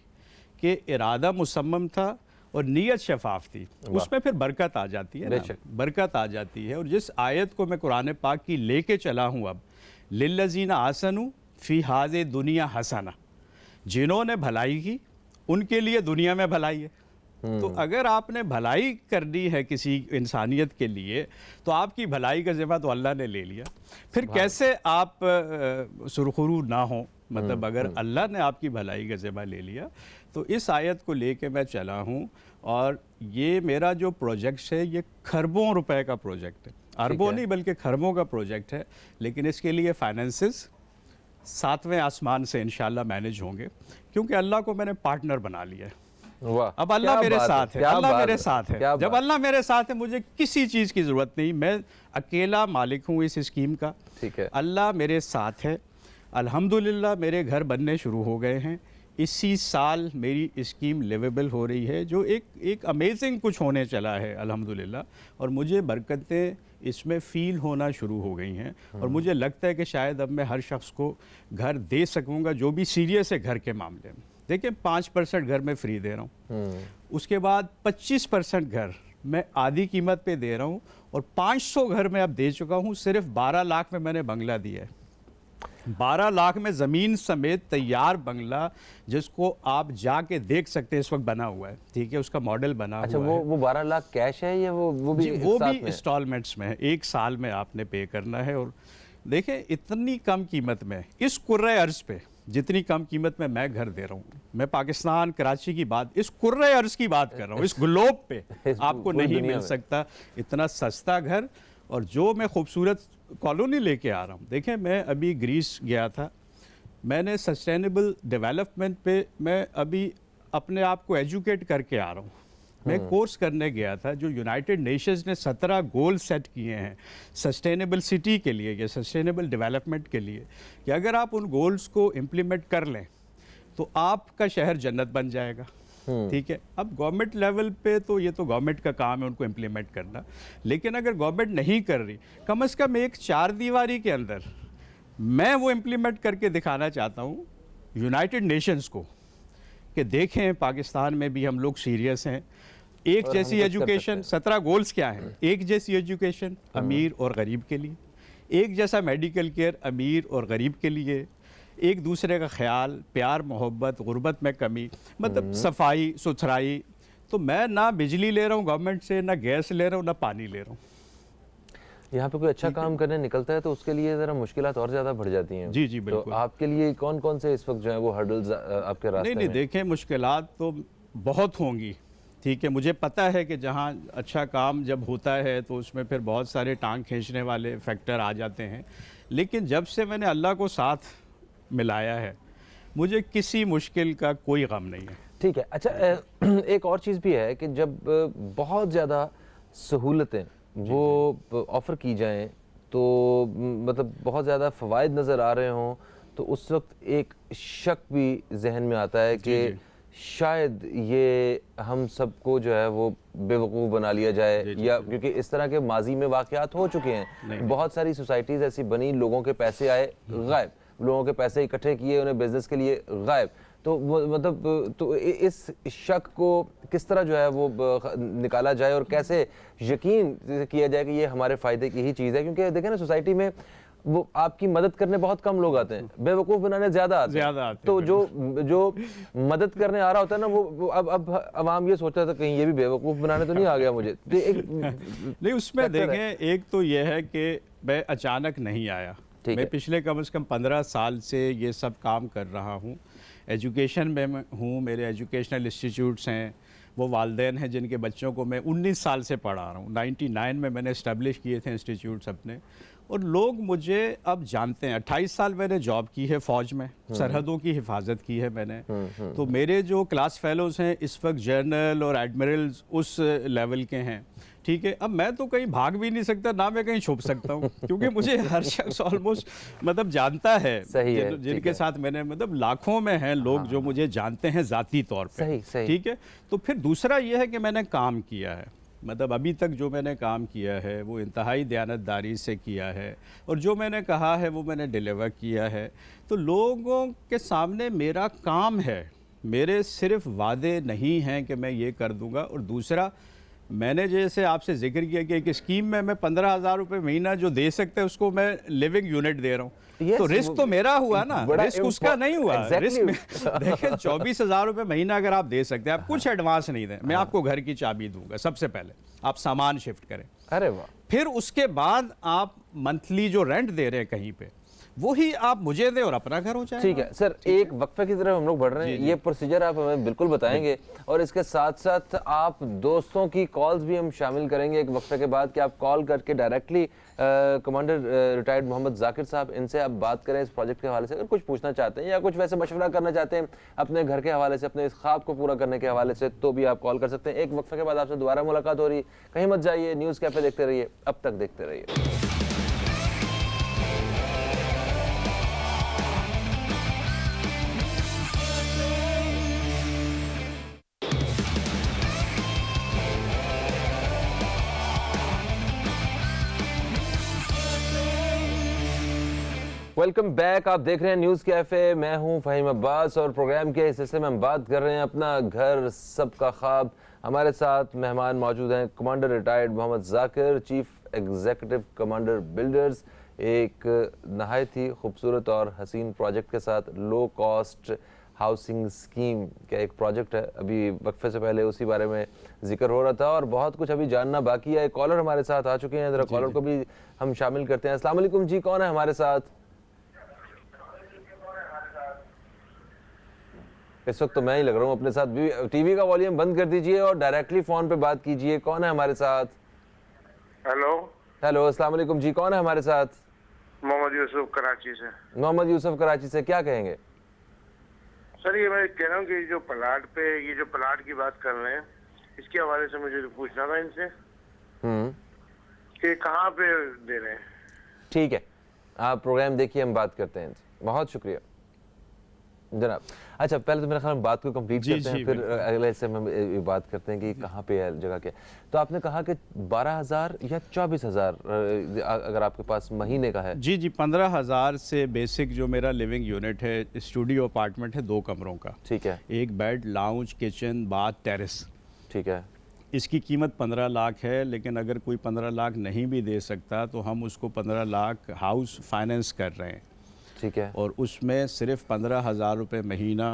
कि इरादा मुसम्मम था और नीयत शफाफ थी, उसमें फिर बरकत आ जाती है ना, बरकत आ जाती है। और जिस आयत को मैं कुरान पाक की लेके चला हूँ अब, लिल्लज़ीना आसनु फ़ी हाज़े दुनिया हसना, जिन्होंने भलाई की उनके लिए दुनिया में भलाई है। तो अगर आपने भलाई करनी है किसी इंसानियत के लिए तो आपकी भलाई का ज़िम्मा तो अल्लाह ने ले लिया, फिर कैसे आप सुरखरू ना हो। मतलब अगर अल्लाह ने आपकी भलाई का ज़िम्मा ले लिया, तो इस आयत को लेके मैं चला हूँ। और ये मेरा जो प्रोजेक्ट है ये खरबों रुपए का प्रोजेक्ट है, अरबों नहीं बल्कि खरबों का प्रोजेक्ट है। लेकिन इसके लिए फाइनेंसेस 7वें आसमान से इंशाल्लाह मैनेज होंगे, क्योंकि अल्लाह को मैंने पार्टनर बना लिया है। वाह, अब अल्लाह क्या मेरे बात है, साथ है, क्या अल्लाह बात मेरे है, साथ है। क्या जब बात। अल्लाह मेरे साथ है मुझे किसी चीज़ की ज़रूरत नहीं, मैं अकेला मालिक हूँ इस स्कीम का। ठीक है। अल्लाह मेरे साथ है, अल्हम्दुलिल्लाह मेरे घर बनने शुरू हो गए हैं। इसी साल मेरी स्कीम लिवेबल हो रही है, जो एक अमेजिंग कुछ होने चला है अल्हम्दुलिल्लाह, और मुझे बरकतें इसमें फ़ील होना शुरू हो गई हैं। और मुझे लगता है कि शायद अब मैं हर शख्स को घर दे सकूंगा जो भी सीरियस है घर के मामले में। देखिए 5% घर में फ्री दे रहा हूँ, उसके बाद 25% घर मैं आधी कीमत पे दे रहा हूँ, और 500 घर मैं अब दे चुका हूँ। सिर्फ 12 लाख में मैंने बंगला दिया है, 12 लाख में ज़मीन समेत तैयार बंगला, जिसको आप जाके देख सकते हैं, इस वक्त बना हुआ है। ठीक है, उसका मॉडल बना अच्छा, हुआ है। वो 12 लाख कैश है या वो भी जी, एक वो साथ भी में है? इंस्टॉलमेंट्स में है, एक साल में आपने पे करना है। और देखें इतनी कम कीमत में, इस कुर्रे अर्ज पे जितनी कम कीमत में मैं घर दे रहा हूँ, मैं पाकिस्तान कराची की बात, इस कुर्रे अर्ज की बात कर रहा हूँ, इस ग्लोब पे इस आपको पूरी नहीं दुनिया मिल में। सकता इतना सस्ता घर। और जो मैं खूबसूरत कॉलोनी लेके आ रहा हूँ, देखें मैं अभी ग्रीस गया था, मैंने सस्टेनेबल डेवलपमेंट पे मैं अभी अपने आप को एजुकेट करके आ रहा हूँ। मैं कोर्स करने गया था, जो यूनाइटेड नेशंस ने 17 गोल सेट किए हैं सस्टेनेबल सिटी के लिए या सस्टेनेबल डेवलपमेंट के लिए, कि अगर आप उन गोल्स को इम्प्लीमेंट कर लें तो आपका शहर जन्नत बन जाएगा। ठीक है, अब गवर्नमेंट लेवल पे तो ये तो गवर्नमेंट का काम है उनको इम्प्लीमेंट करना, लेकिन अगर गवर्नमेंट नहीं कर रही, कम से कम एक 4 दीवारी के अंदर मैं वो इम्प्लीमेंट करके दिखाना चाहता हूँ यूनाइटेड नेशंस को, कि देखें पाकिस्तान में भी हम लोग सीरियस हैं। एक और जैसी हम कुछ कर एजुकेशन, 17 गोल्स क्या हैं? एक जैसी एजुकेशन अमीर और गरीब के लिए, एक जैसा मेडिकल केयर अमीर और गरीब के लिए, एक दूसरे का ख्याल, प्यार मोहब्बत, गुर्बत में कमी, मतलब सफाई सुथराई। तो मैं ना बिजली ले रहा हूँ गवर्नमेंट से, ना गैस ले रहा हूँ, ना पानी ले रहा हूँ। यहाँ पे कोई अच्छा काम करने निकलता है तो उसके लिए ज़रा मुश्किलात और ज़्यादा बढ़ जाती हैं। जी, जी, तो बिल्कुल। आपके लिए कौन कौन से इस वक्त जो है वो हर्डल्स आपके रास्ते नहीं में? देखें मुश्किलात तो बहुत होंगी। ठीक है, मुझे पता है कि जहाँ अच्छा काम जब होता है तो उसमें फिर बहुत सारे टांग खींचने वाले फैक्टर आ जाते हैं, लेकिन जब से मैंने अल्लाह को साथ मिलाया है, मुझे किसी मुश्किल का कोई गम नहीं है। ठीक है। अच्छा, एक और चीज़ भी है कि जब बहुत ज़्यादा सहूलतें वो ऑफ़र की जाएं तो मतलब बहुत ज़्यादा फ़वाइद नज़र आ रहे हों, तो उस वक्त एक शक भी जहन में आता है कि जी। शायद ये हम सबको जो है वो बेवकूफ़ बना लिया जाए, या क्योंकि इस तरह के माजी में वाक़यात हो चुके हैं। बहुत सारी सोसाइटीज़ ऐसी बनी, लोगों के पैसे आए गायब, लोगों के पैसे इकट्ठे किए उन्हें बिजनेस के लिए गायब। तो वो मतलब तो इस शक को किस तरह जो है वो निकाला जाए और कैसे यकीन किया जाए कि ये हमारे फ़ायदे की ही चीज़ है? क्योंकि देखें ना, सोसाइटी में वो आपकी मदद करने बहुत कम लोग आते हैं, बेवकूफ़ बनाने ज़्यादा आते हैं। तो जो मदद करने आ रहा होता है ना, वो अब अवाम ये सोचता था कहीं ये भी बेवकूफ़ बनाने तो नहीं आ गया मुझे। तो एक नहीं, उसमें देखें एक तो यह है कि मैं अचानक नहीं आया, मैं पिछले कम से कम 15 साल से ये सब काम कर रहा हूँ। एजुकेशन में मैं हूँ, मेरे एजुकेशनल इंस्टीट्यूट्स हैं, वो वालदेन हैं जिनके बच्चों को मैं 19 साल से पढ़ा रहा हूँ। 99 में मैंने इस्टेब्लिश किए थे इंस्टीट्यूट्स अपने, और लोग मुझे अब जानते हैं। 28 साल मैंने जॉब की है फ़ौज में, सरहदों की हिफाजत की है मैंने। तो मेरे जो क्लास फेलोज़ हैं इस वक्त जनरल और एडमिरल्स उस लेवल के हैं। ठीक है, अब मैं तो कहीं भाग भी नहीं सकता, ना मैं कहीं छुप सकता हूँ, क्योंकि मुझे हर शख्स ऑलमोस्ट मतलब जानता है। सही है, जिनके साथ मैंने मतलब लाखों में हैं लोग जो मुझे जानते हैं ज़ाती तौर पे। सही। ठीक है, तो फिर दूसरा ये है कि मैंने काम किया है, मतलब अभी तक जो मैंने काम किया है वो इंतहाई दयानतदारी से किया है, और जो मैंने कहा है वो मैंने डिलीवर किया है। तो लोगों के सामने मेरा काम है, मेरे सिर्फ वादे नहीं हैं कि मैं ये कर दूंगा। और दूसरा, मैंने जैसे आपसे जिक्र किया कि एक स्कीम में मैं 15,000 रुपये महीना जो दे सकते हैं उसको मैं लिविंग यूनिट दे रहा हूँ। तो रिस्क तो मेरा हुआ ना, रिस्क उसका नहीं हुआ। रिस्क देखें 24,000 रुपये महीना अगर आप दे सकते हैं, आप कुछ एडवांस नहीं दें, मैं आपको घर की चाबी दूंगा, सबसे पहले आप सामान शिफ्ट करें। अरे वाह। फिर उसके बाद आप मंथली जो रेंट दे रहे हैं कहीं पे, वही आप मुझे दें और अपना घर हो जाए। ठीक है सर, एक वक्फे की तरफ हम लोग बढ़ रहे हैं, ये प्रोसीजर आप हमें बिल्कुल बताएंगे और इसके साथ साथ आप दोस्तों की कॉल्स भी हम शामिल करेंगे एक वक्फे के बाद, कि आप कॉल करके directly commander retired Mohammad Zakir साहब, इनसे आप बात करें इस प्रोजेक्ट के हवाले से, अगर कुछ पूछना चाहते हैं या कुछ वैसे मशवरा करना चाहते हैं अपने घर के हवाले से, अपने इस ख्वाब को पूरा करने के हवाले से, तो भी आप कॉल कर सकते हैं। एक वक्फे के बाद आपसे दोबारा मुलाकात हो रही है, कहीं मत जाइए, न्यूज़ कैफे देखते रहिए, अब तक देखते रहिए। वेलकम बैक, आप देख रहे हैं न्यूज़ कैफे, मैं हूं फ़हीम अब्बास और प्रोग्राम के इस हिस्से में हम बात कर रहे हैं अपना घर सबका ख्वाब। हमारे साथ मेहमान मौजूद हैं commander retired Mohammad Zakir, chief executive commander builders, एक नहायत ही खूबसूरत और हसीन प्रोजेक्ट के साथ लो कॉस्ट हाउसिंग स्कीम का एक प्रोजेक्ट है। अभी वक्फे से पहले उसी बारे में जिक्र हो रहा था और बहुत कुछ अभी जानना बाकी है। कॉलर हमारे साथ आ चुके हैं, ज़रा कॉलर को भी हम शामिल करते हैं। अस्सलाम वालेकुम जी, कौन है हमारे साथ? इस वक्त तो मैं ही लग रहा हूँ अपने साथ। टीवी का वॉल्यूम बंद कर दीजिए और डायरेक्टली फोन पे बात कीजिए। कौन है हमारे साथ? हेलो हेलो, अस्सलाम वालेकुम जी, कौन है हमारे साथ? मोहम्मद यूसुफ कराची से। मोहम्मद यूसुफ कराची से, क्या कहेंगे? सर ये मैं कह रहा हूँ कि ये जो प्लाट की बात कर रहे हैं, इसके हवाले से मुझे पूछना था इनसे कि कहाँ पे दे रहे हैं। ठीक है, आप प्रोग्राम देखिए, हम बात करते हैं इनसे। बहुत शुक्रिया जनाब। अच्छा, पहले तो मेरा ख्याल बात को कंप्लीट करते हैं, फिर अगले हिस्से में हम बात करते हैं कि कहाँ पे है जगह क्या। तो आपने कहा कि 12,000 या 24,000 अगर आपके पास महीने का है? जी 15,000 से बेसिक जो मेरा लिविंग यूनिट है, स्टूडियो अपार्टमेंट है 2 कमरों का। ठीक है। एक bed, lounge, kitchen, bath, terrace. ठीक है। इसकी कीमत 15 लाख है, लेकिन अगर कोई 15 लाख नहीं भी दे सकता तो हम उसको 15 लाख हाउस फाइनेंस कर रहे हैं। ठीक है। और उसमें सिर्फ 15,000 रुपये महीना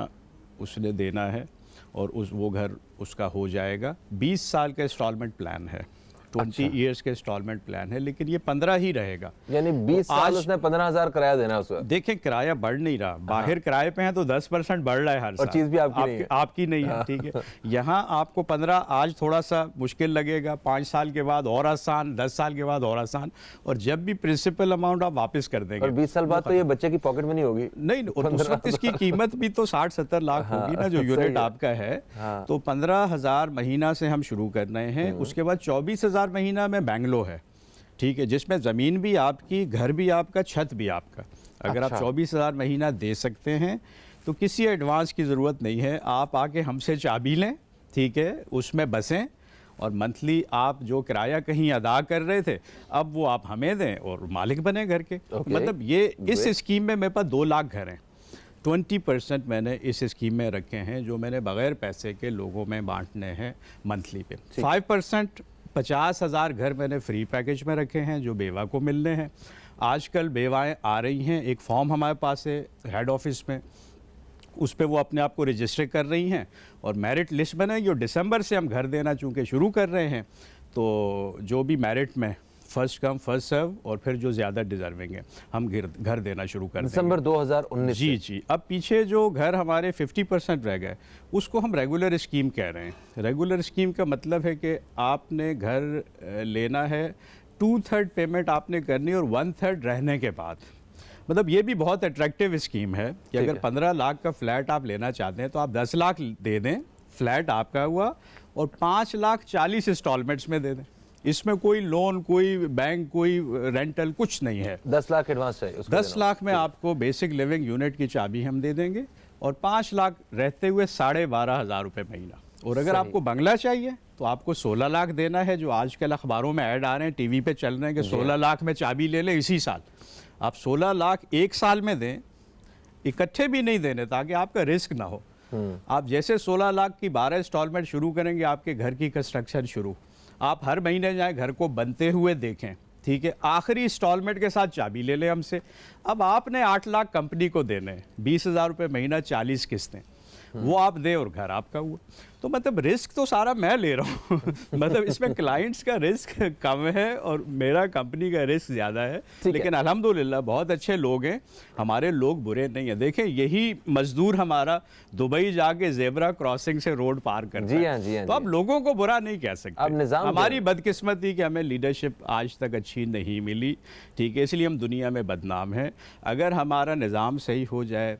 उसने देना है और वो घर उसका हो जाएगा। 20 साल का इंस्टॉलमेंट प्लान है, 20 ईयर्स का इंस्टॉलमेंट प्लान है, लेकिन ये 15 ही रहेगा। यानी 20 साल उसने 15,000 किराया देना है उसको। देखें, किराया बढ़ नहीं रहा, बाहर किराए पे हैं तो 10% बढ़ रहा है हर साल। और चीज़ भी आपकी नहीं है। ठीक है, यहाँ आपको 15 आज थोड़ा सा मुश्किल लगेगा, 5 साल के बाद और आसान, 10 साल के बाद और आसान, और जब भी प्रिंसिपल अमाउंट आप वापस कर देंगे। और 20 साल बाद तो ये बच्चे की पॉकेट में नहीं होगी। नहीं, उस वक्त इसकी कीमत भी तो 60-70 लाख होगी ना, जो यूनिट आपका है। तो 15,000 महीना से हम शुरू कर रहे हैं। उसके बाद 24,000 महीना में बैंगलो है, ठीक है, जिसमें ज़मीन भी आपकी, घर भी आपका, छत भी आपका। अगर आप 24,000 महीना दे सकते हैं तो किसी एडवांस की ज़रूरत नहीं है, आप आके हमसे चाबी लें, ठीक है, उसमें बसें और मंथली आप जो किराया कहीं अदा कर रहे थे अब वो आप हमें दें और मालिक बने घर के। मतलब ये इस स्कीम में मेरे पास 2 लाख घर हैं। 20% मैंने इस स्कीम में रखे हैं जो मैंने बगैर पैसे के लोगों में बांटने हैं मंथली पे। 5% 50,000 घर मैंने फ्री पैकेज में रखे हैं जो बेवा को मिलने हैं। आजकल बेवाएं आ रही हैं, एक फॉर्म हमारे पास है हेड ऑफिस में, उस पर वो अपने आप को रजिस्टर कर रही हैं और मेरिट लिस्ट बनेगी। और दिसंबर से हम घर देना चूँकि शुरू कर रहे हैं, तो जो भी मेरिट में फर्स्ट कम फर्स्ट सर्व और फिर जो ज़्यादा डिजर्विंग है हम घर देना शुरू कर देंगे। दिसंबर 2019। जी। अब पीछे जो घर हमारे 50% रह गए उसको हम रेगुलर स्कीम कह रहे हैं। रेगुलर स्कीम का मतलब है कि आपने घर लेना है, 2/3 पेमेंट आपने करनी और 1/3 रहने के बाद। मतलब ये भी बहुत अट्रैक्टिव स्कीम है कि अगर 15 लाख का फ्लैट आप लेना चाहते हैं तो आप 10 लाख दे दें, फ्लैट आपका हुआ, और 5 लाख 40 इंस्टॉलमेंट्स में दे दें। इसमें कोई लोन, कोई बैंक, कोई रेंटल कुछ नहीं है। 10 लाख एडवांस चाहिए उसको 10 लाख में आपको बेसिक लिविंग यूनिट की चाबी हम दे देंगे और 5 लाख रहते हुए 12,500 रुपये महीना। और अगर आपको बंगला चाहिए तो आपको 16 लाख देना है, जो आजकल अखबारों में ऐड आ रहे हैं, टीवी पे चल रहे हैं कि 16 लाख में चाबी ले लें इसी साल। आप 16 लाख एक साल में दें, इकट्ठे भी नहीं देने, ताकि आपका रिस्क ना हो। आप जैसे 16 लाख की 12 इंस्टॉलमेंट शुरू करेंगे, आपके घर की कंस्ट्रक्शन शुरू, आप हर महीने जाएं, घर को बनते हुए देखें, ठीक है, आखिरी इंस्टॉलमेंट के साथ चाबी ले लें हमसे। अब आपने 8 लाख कंपनी को देने, 20,000 रुपये महीना, 40 किस्तें। वो आप दे और घर आपका हुआ। तो मतलब रिस्क तो सारा मैं ले रहा हूँ मतलब इसमें क्लाइंट्स का रिस्क कम है और मेरा कंपनी का रिस्क ज़्यादा है, लेकिन अल्हम्दुलिल्लाह बहुत अच्छे लोग हैं, हमारे लोग बुरे नहीं हैं। देखें यही मजदूर हमारा दुबई जाके ज़ेब्रा क्रॉसिंग से रोड पार करता है, तो आप लोगों को बुरा नहीं कह सकते। हमारी बदकिस्मती कि हमें लीडरशिप आज तक अच्छी नहीं मिली, ठीक है, इसलिए हम दुनिया में बदनाम हैं। अगर हमारा निज़ाम सही हो जाए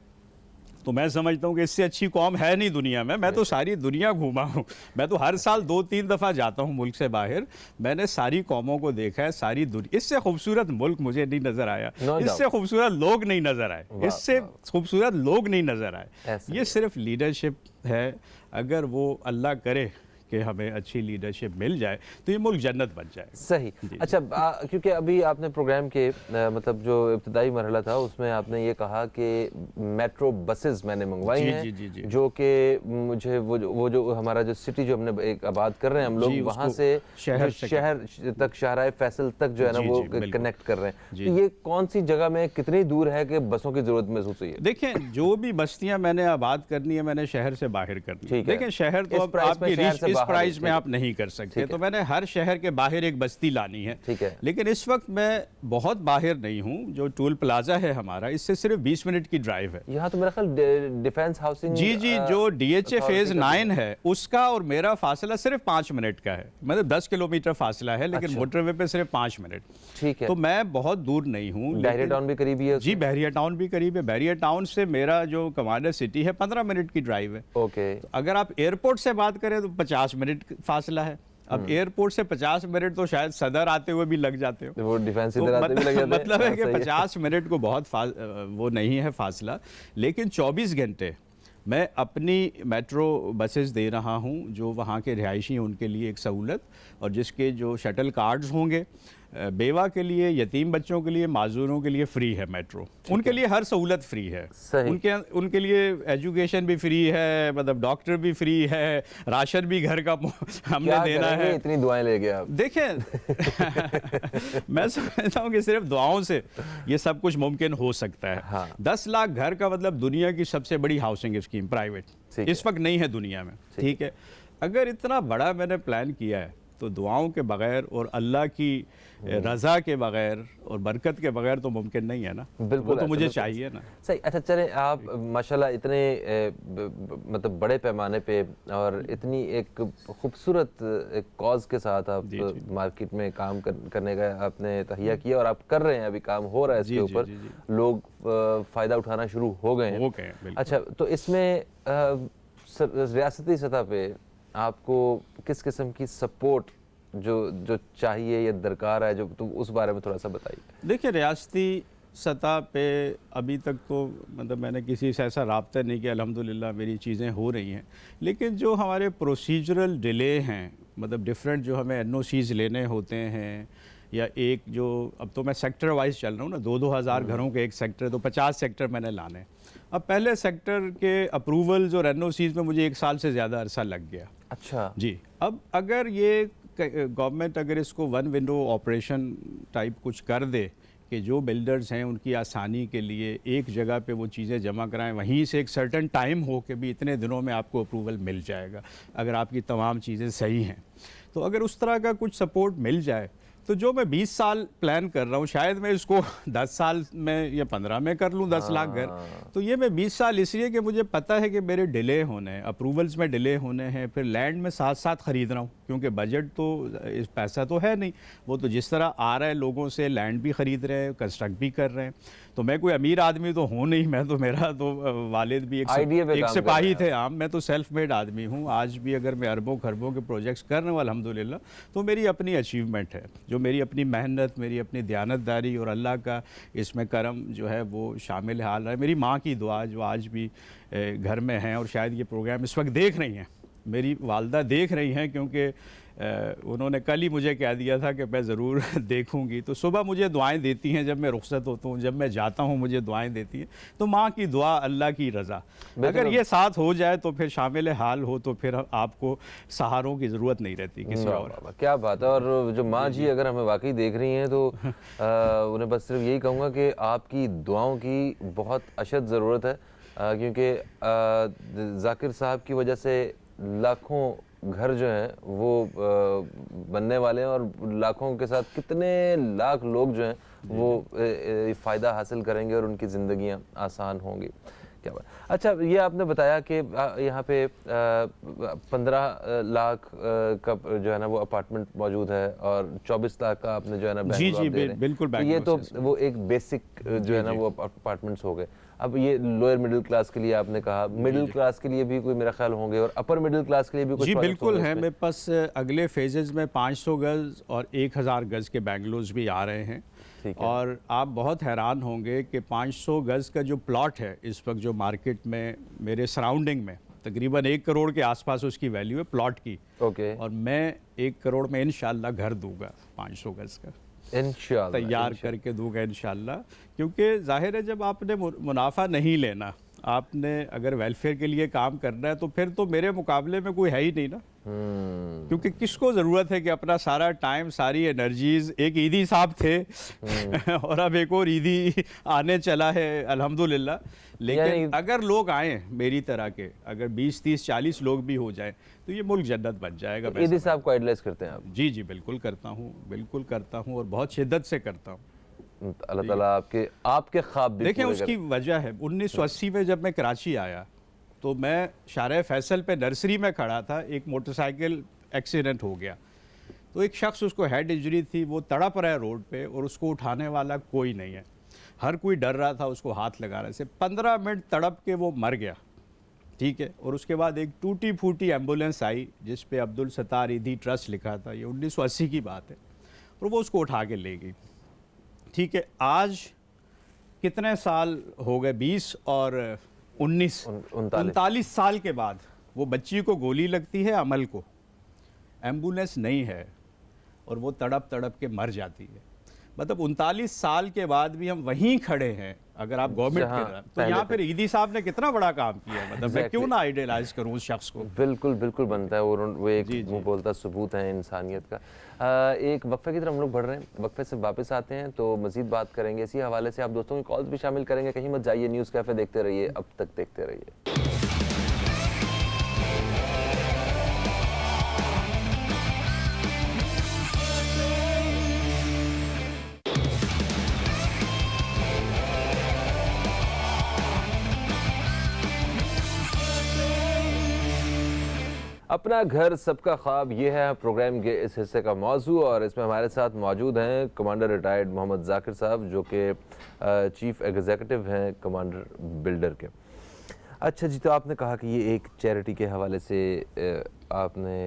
तो मैं समझता हूँ कि इससे अच्छी कौम है नहीं दुनिया में। मैं तो सारी दुनिया घूमा हूँ, मैं तो हर साल 2-3 दफ़ा जाता हूँ मुल्क से बाहर, मैंने सारी कौमों को देखा है, सारी दुनिया। इससे खूबसूरत मुल्क मुझे नहीं नज़र आया, इससे खूबसूरत लोग नहीं नज़र आए, इससे खूबसूरत लोग नहीं नज़र आए। ये सिर्फ लीडरशिप है, अगर वो अल्लाह करे कि हमें अच्छी लीडरशिप मिल जाए तो ये मुल्क जन्नत बन जाए। सही। अच्छा, क्योंकि अभी आपने प्रोग्राम के मतलब जो इब्तदाई मरहला था उसमें आपने ये कहा कि मेट्रो बसेस मैंने मंगवाई हैं, जो कि मुझे वो जो हमारा जो सिटी जो हमने एक आबाद कर रहे हैं हम लोग, वहाँ से शहर तक, शाहराए फैसल तक जो है ना वो कनेक्ट कर रहे हैं। तो ये कौन सी जगह में कितनी दूर है कि बसों की जरूरत महसूस हुई है? देखें, जो भी बस्तियां मैंने आबाद करनी है मैंने शहर से बाहर करनी है। देखें, शहर तो अब आपकी रीच इस प्राइस में आप नहीं कर सकते, तो मैंने हर शहर के बाहर एक बस्ती लानी है। ठीक है। लेकिन इस वक्त मैं बहुत बाहर नहीं हूँ, जो टोल प्लाजा है हमारा, इससे सिर्फ 20 मिनट की ड्राइव है। यहाँ तो मेरा ख्याल डिफेंस हाउसिंग, जी, जो DHA फेज 9 है उसका और मेरा फासला सिर्फ 5 मिनट का है, मतलब 10 किलोमीटर फासला है, लेकिन मोटरवे पे सिर्फ 5 मिनट। ठीक है। तो मैं बहुत दूर नहीं हूँ। बहरिया टाउन भी करीब है? जी, बहरिया टाउन भी करीब है। बहरिया टाउन से मेरा जो कमांडर सिटी है 15 मिनट की ड्राइव है। ओके। अगर आप एयरपोर्ट से बात करें तो 50 मिनट फासला है। अब एयरपोर्ट से 50 मिनट तो शायद सदर आते हुए भी लग जाते हो, वो डिफेंस इधर आते भी लग जाते हैं। मतलब है कि 50 मिनट को बहुत वो नहीं है फासला, लेकिन 24 घंटे मैं अपनी मेट्रो बसेस दे रहा हूं, जो वहां के रिहायशी हैं उनके लिए एक सहूलत, और जिसके जो शटल कार्ड्स होंगे बेवा के लिए, यतीम बच्चों के लिए, माजूरों के लिए फ्री है मेट्रो, उनके लिए हर सहूलत फ्री है। उनके लिए एजुकेशन भी फ्री है, मतलब डॉक्टर भी फ्री है, राशन भी घर का हमने देना है। इतनी दुआएं ले गए आप। देखें मैं समझता हूँ कि सिर्फ दुआओं से ये सब कुछ मुमकिन हो सकता है। हाँ। 10 लाख घर का मतलब दुनिया की सबसे बड़ी हाउसिंग स्कीम प्राइवेट इस वक्त नहीं है दुनिया में, ठीक है। अगर इतना बड़ा मैंने प्लान किया है तो दुआओं के बगैर और अल्लाह की रज़ा के बगैर और बरकत के बगैर तो मुमकिन नहीं है ना। बिल्कुल, वो तो मुझे चाहिए ना। सही। अच्छा, चलें, आप माशाल्लाह इतने मतलब बड़े पैमाने पे और इतनी एक खूबसूरत एक कॉज के साथ आप मार्केट में काम करने का आपने तहिया किया, और आप कर रहे हैं, अभी काम हो रहा है इसके ऊपर, लोग फ़ायदा उठाना शुरू हो गए हैं। अच्छा, तो इसमें रियासती सतह पे आपको किस किस्म की सपोर्ट जो चाहिए या दरकार है, जो तो उस बारे में थोड़ा सा बताइए। देखिए, रियासती सतह पे अभी तक तो मतलब मैंने किसी से ऐसा राब्ता नहीं किया, अल्हम्दुलिल्लाह मेरी चीज़ें हो रही हैं, लेकिन जो हमारे प्रोसीजरल डिले हैं, मतलब डिफरेंट जो हमें NOCs लेने होते हैं, या एक जो अब तो मैं सेक्टर वाइज चल रहा हूँ ना, 2-2 हज़ार घरों के एक सेक्टर, तो 50 सेक्टर मैंने लाने। अब पहले सेक्टर के अप्रूवल्स और NOCs में मुझे 1 साल से ज़्यादा अरसा लग गया। अच्छा जी। अब अगर ये गवर्नमेंट अगर इसको वन विंडो ऑपरेशन टाइप कुछ कर दे कि जो बिल्डर्स हैं उनकी आसानी के लिए एक जगह पे वो चीज़ें जमा कराएं, वहीं से एक सर्टन टाइम हो कि भी इतने दिनों में आपको अप्रूवल मिल जाएगा अगर आपकी तमाम चीज़ें सही हैं, तो अगर उस तरह का कुछ सपोर्ट मिल जाए तो जो मैं 20 साल प्लान कर रहा हूँ शायद मैं इसको 10 साल में या 15 में कर लूँ 10 लाख घर। तो ये मैं 20 साल इसलिए कि मुझे पता है कि मेरे डिले होने हैं, अप्रूवल्स में डिले होने हैं, फिर लैंड में साथ साथ ख़रीद रहा हूँ क्योंकि बजट तो इस पैसा तो है नहीं, वो तो जिस तरह आ रहा है लोगों से लैंड भी ख़रीद रहे हैं, कंस्ट्रक्ट भी कर रहे हैं। तो मैं कोई अमीर आदमी तो हूँ नहीं, मैं तो मेरा तो वालिद भी एक सिपाही थे आम, मैं तो सेल्फ मेड आदमी हूँ। आज भी अगर मैं अरबों खरबों के प्रोजेक्ट्स कर रहा हूँ अल्हम्दुलिल्लाह, तो मेरी अपनी अचीवमेंट है, जो मेरी अपनी मेहनत, मेरी अपनी दयानतदारी और अल्लाह का इसमें करम जो है वो शामिल हाल है। मेरी माँ की दुआ जो आज भी घर में हैं और शायद ये प्रोग्राम इस वक्त देख रही हैं, मेरी वालदा देख रही हैं क्योंकि उन्होंने कल ही मुझे कह दिया था कि मैं ज़रूर देखूंगी। तो सुबह मुझे दुआएं देती हैं, जब मैं रुखसत होता हूँ, जब मैं जाता हूँ मुझे दुआएं देती हैं। तो माँ की दुआ, अल्लाह की रज़ा, अगर ये साथ हो जाए तो फिर शामिल हाल हो तो फिर आपको सहारों की ज़रूरत नहीं रहती किसी और। क्या बात है। और जो माँ जी अगर हमें वाकई देख रही हैं तो उन्हें बस सिर्फ यही कहूँगा कि आपकी दुआओं की बहुत अशद ज़रूरत है क्योंकि जाकिर साहब की वजह से लाखों घर जो हैं वो बनने वाले हैं और लाखों के साथ कितने लाख लोग जो हैं वो फ़ायदा हासिल करेंगे और उनकी ज़िंदगियां आसान होंगी। क्या बात। अच्छा, ये आपने बताया कि यहाँ पे 15 लाख का जो है ना वो अपार्टमेंट मौजूद है और 24 लाख का आपने जो है ना बिल्कुल तो ये तो वो एक बेसिक जो है ना वो अपार्टमेंट्स हो गए। अब ये लोअर मिडिल क्लास के लिए आपने कहा, मिडिल क्लास के लिए भी कोई मेरा ख्याल होंगे और अपर मिडिल क्लास के लिए भी कुछ जी projects बिल्कुल होंगे है। इसमें? मेरे पास अगले फेजेस में 500 गज़ और 1000 गज़ के बैंगलोज भी आ रहे हैं। ठीक है। और आप बहुत हैरान होंगे कि 500 गज़ का जो प्लॉट है इस वक्त जो मार्केट में मेरे सराउंडिंग में तकरीबन 1 करोड़ के आसपास उसकी वैल्यू है प्लॉट की। ओके। और मैं 1 करोड़ में इंशाल्लाह घर दूंगा 500 गज़ का, इंशाल्लाह तैयार करके दूंगा इंशाल्लाह। क्योंकि जाहिर है जब आपने मुनाफा नहीं लेना, आपने अगर वेलफेयर के लिए काम करना है तो फिर तो मेरे मुकाबले में कोई है ही नहीं ना। क्योंकि किसको ज़रूरत है कि अपना सारा टाइम सारी एनर्जीज़, एक ईदी साहब थे और अब एक और ईदी आने चला है अल्हम्दुलिल्लाह। लेकिन अगर लोग आएँ मेरी तरह के, अगर 20, 30, 40 लोग भी हो जाएं तो ये मुल्क जन्नत बन जाएगा। तो ईदी साहब को आइडलाइज करते हैं आप? जी जी बिल्कुल करता हूँ, बिल्कुल करता हूँ और बहुत शिद्दत से करता हूँ। अल्लाह ताला आपके ख्वाब भी देखें पूरे उसकी वजह है 1980 में जब मैं कराची आया तो मैं शारे फैसल पे नर्सरी में खड़ा था, एक मोटरसाइकिल एक्सीडेंट हो गया तो एक शख्स उसको हेड इंजरी थी, वो तड़प रहा है रोड पे और उसको उठाने वाला कोई नहीं है। हर कोई डर रहा था उसको हाथ लगा रहे से। 15 मिनट तड़प के वो मर गया, ठीक है। और उसके बाद एक टूटी फूटी एम्बुलेंस आई जिस पे अब्दुल सत्तार ईदी ट्रस्ट लिखा था, ये 1980 की बात है, और वो उसको उठा के ले गई, ठीक है। आज कितने साल हो गए, 20 और 19 39 साल के बाद वो बच्ची को गोली लगती है, अमल को एम्बुलेंस नहीं है और वो तड़प तड़प के मर जाती है। मतलब 39 साल के बाद भी हम वहीं खड़े हैं। अगर आप गवर्नमेंट के तो यहाँ पर ईदी साहब ने कितना बड़ा काम किया है। मतलब मैं क्यों ना आइडियलाइज करूँ उस शख्स को। बिल्कुल बिल्कुल बनता है और वो एक मुंह बोलता सबूत है इंसानियत का। एक वक्फे की तरफ हम लोग बढ़ रहे हैं, वक्फे से वापस आते हैं तो मजीद बात करेंगे। इसी हवाले से आप दोस्तों की कॉल्स भी शामिल करेंगे। कहीं मत जाइए, न्यूज़ कैफ़े देखते रहिए, अब तक देखते रहिए। अपना घर सबका ख्वाब, ये है प्रोग्राम के इस हिस्से का मौजू और इसमें हमारे साथ मौजूद हैं कमांडर रिटायर्ड मोहम्मद जाकिर साहब जो कि चीफ़ एग्जीक्यूटिव हैं कमांडर बिल्डर के। अच्छा जी, तो आपने कहा कि ये एक चैरिटी के हवाले से आपने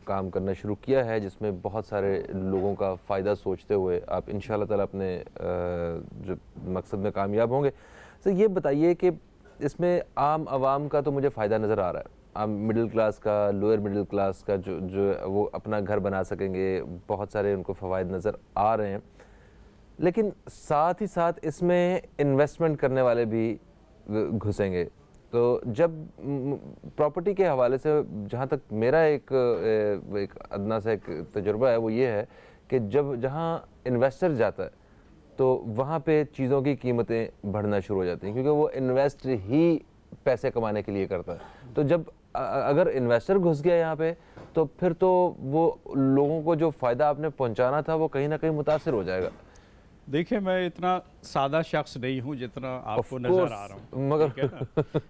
काम करना शुरू किया है जिसमें बहुत सारे लोगों का फ़ायदा सोचते हुए आप इंशाअल्लाह ताला अपने जो मकसद में कामयाब होंगे। तो ये बताइए कि इसमें आम आवाम का तो मुझे फ़ायदा नज़र आ रहा है, आम मिडिल क्लास का, लोअर मिडिल क्लास का जो वो अपना घर बना सकेंगे, बहुत सारे उनको फ़वाइद नज़र आ रहे हैं। लेकिन साथ ही साथ इसमें इन्वेस्टमेंट करने वाले भी घुसेंगे। तो जब प्रॉपर्टी के हवाले से जहाँ तक मेरा एक अदना सा एक तजुर्बा है वो ये है कि जहाँ इन्वेस्टर जाता है तो वहाँ पे चीज़ों की कीमतें बढ़ना शुरू हो जाती हैं क्योंकि वो इन्वेस्ट ही पैसे कमाने के लिए करता है। तो जब अगर इन्वेस्टर घुस गया यहाँ पे तो फिर तो वो लोगों को जो फ़ायदा आपने पहुँचाना था वो कहीं ना कहीं मुतासिर हो जाएगा। देखिए मैं इतना सादा शख्स नहीं हूँ जितना आपको नज़र आ रहा हूँ, मगर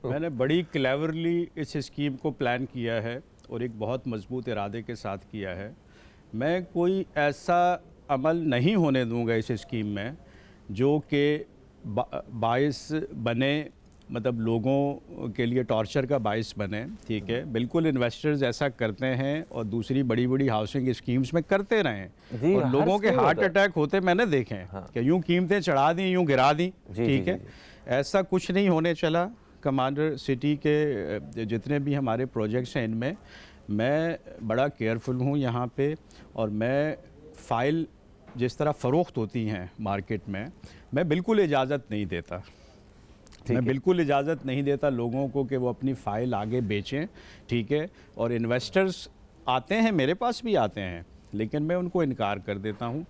मैंने बड़ी क्लेवरली इस स्कीम को प्लान किया है और एक बहुत मजबूत इरादे के साथ किया है। मैं कोई ऐसा अमल नहीं होने दूंगा इस स्कीम में जो कि बाइस बने, मतलब लोगों के लिए टॉर्चर का बाइस बने, ठीक है। बिल्कुल इन्वेस्टर्स ऐसा करते हैं और दूसरी बड़ी बड़ी हाउसिंग स्कीम्स में करते रहे हैं और लोगों के हार्ट अटैक होते मैंने देखे हैं। हाँ। कि यूँ कीमतें चढ़ा दी, यूँ गिरा दी, ठीक है। ऐसा कुछ नहीं होने चला। कमांडर सिटी के जितने भी हमारे प्रोजेक्ट्स हैं इनमें मैं बड़ा केयरफुल हूँ यहाँ पे, और मैं फ़ाइल जिस तरह फ़रोख्त होती हैं मार्केट में, मैं बिल्कुल इजाज़त नहीं देता। मैं बिल्कुल इजाज़त नहीं देता लोगों को कि वो अपनी फ़ाइल आगे बेचें, ठीक है। और इन्वेस्टर्स आते हैं, मेरे पास भी आते हैं, लेकिन मैं उनको इनकार कर देता हूँ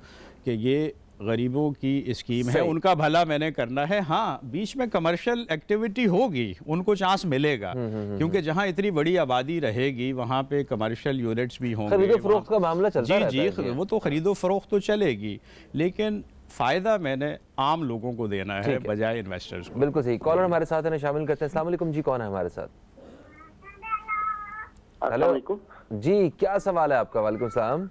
कि ये गरीबों की स्कीम है, सही। उनका भला मैंने करना है। हाँ, बीच में कमर्शियल एक्टिविटी होगी, उनको चांस मिलेगा, क्योंकि जहाँ इतनी बड़ी आबादी रहेगी वहाँ पे कमर्शियल यूनिट्स भी होंगे। खरीदो फरोख्त का मामला चलता रहता है जी, वो तो खरीदो फरोख्त तो चलेगी, लेकिन फ़ायदा मैंने आम लोगों को देना है बजाय इन्वेस्टर्स को। बिल्कुल सही। कॉलर हमारे साथ है, शामिल करते हैं। अस्सलाम वालेकुम जी, कौन है हमारे साथ? हेलो जी, क्या सवाल है आपका? वालेकुम सलाम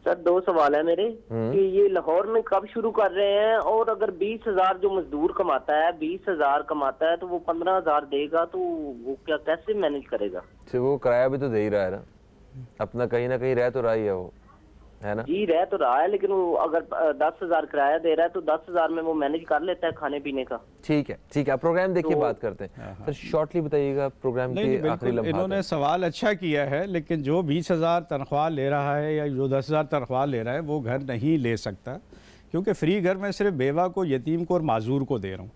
सर, 2 सवाल है मेरे कि ये लाहौर में कब शुरू कर रहे हैं, और अगर 20,000 जो मजदूर कमाता है 20,000 कमाता है तो वो 15,000 देगा, तो वो क्या कैसे मैनेज करेगा? वो किराया भी तो दे ही रहा है ना, अपना कहीं ना कहीं रह तो रहा ही है वो, है ना? जी रह तो रहा है, लेकिन वो अगर 10,000 किराया दे रहा है तो 10,000 में वो मैनेज कर लेता है खाने पीने का। ठीक है, आप प्रोग्राम देखिए, बात करते हैं। सर शॉर्टली बताइएगा प्रोग्राम के आखिरी बिल्कुल, लम्हात। इन्होंने सवाल अच्छा किया है, लेकिन जो 20,000 तनख्वाह ले रहा है या जो 10,000 तनख्वाह ले रहा है वो घर नहीं ले सकता, क्योंकि फ्री घर में सिर्फ बेवा को, यतीम को और माजूर को दे रहा हूँ।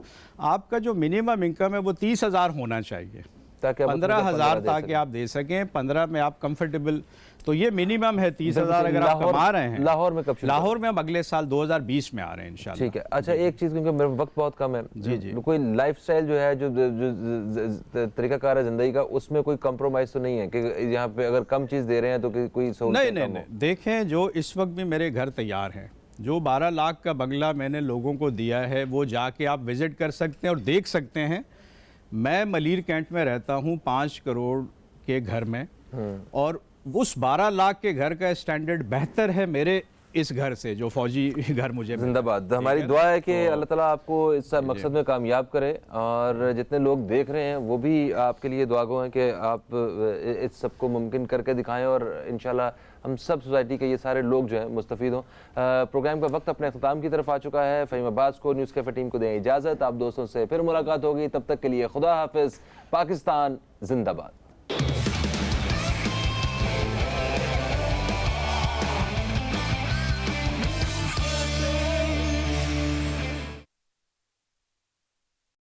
आपका जो मिनिमम इनकम है वो 30,000 होना चाहिए, ताकि आप 15,000 ताकि आप दे सकें। 15 में आप कंफर्टेबल, तो ये मिनिमम है 30,000 अगर आप कमा रहे हैं। लाहौर में कब शुरू? लाहौर में हम अगले साल 2020 में आ रहे हैं इंशाल्लाह। ठीक है। अच्छा, एक चीज़, क्योंकि मेरा वक्त बहुत कम है, जी। कोई लाइफस्टाइल जो है, जो तरीकाकार है ज़िंदगी का, उसमें कोई कंप्रोमाइज़ तो नहीं है कि यहाँ पे अगर कम चीज़ दे रहे हैं तो कोई सहूलियत कम हो? नहीं, देखें, जो इस वक्त भी मेरे घर तैयार हैं, जो 12 लाख का बंगला मैंने लोगों को दिया है, वो जाके आप विज़िट कर सकते हैं और देख सकते हैं। मैं मलीर कैंट में रहता हूँ 5 करोड़ के घर में, और उस 12 लाख के घर का स्टैंडर्ड बेहतर है मेरे इस घर से, जो फौजी घर मुझे मिला। जिंदाबाद। हमारी दुआ है कि अल्लाह ताला आपको इस मकसद में कामयाब करे, और जितने लोग देख रहे हैं वो भी आपके लिए दुआगो हैं कि आप इस सब को मुमकिन करके दिखाएं, और इंशाल्लाह हम सब सोसाइटी के ये सारे लोग जो हैं मुस्तफ़ीद हों। प्रोग्राम का वक्त अपने अख्ताम की तरफ आ चुका है। फ़हीम अब्बास को, न्यूज़ कैफ़े टीम को दें इजाज़त। आप दोस्तों से फिर मुलाकात होगी, तब तक के लिए खुदा हाफिज़। पाकिस्तान जिंदाबाद।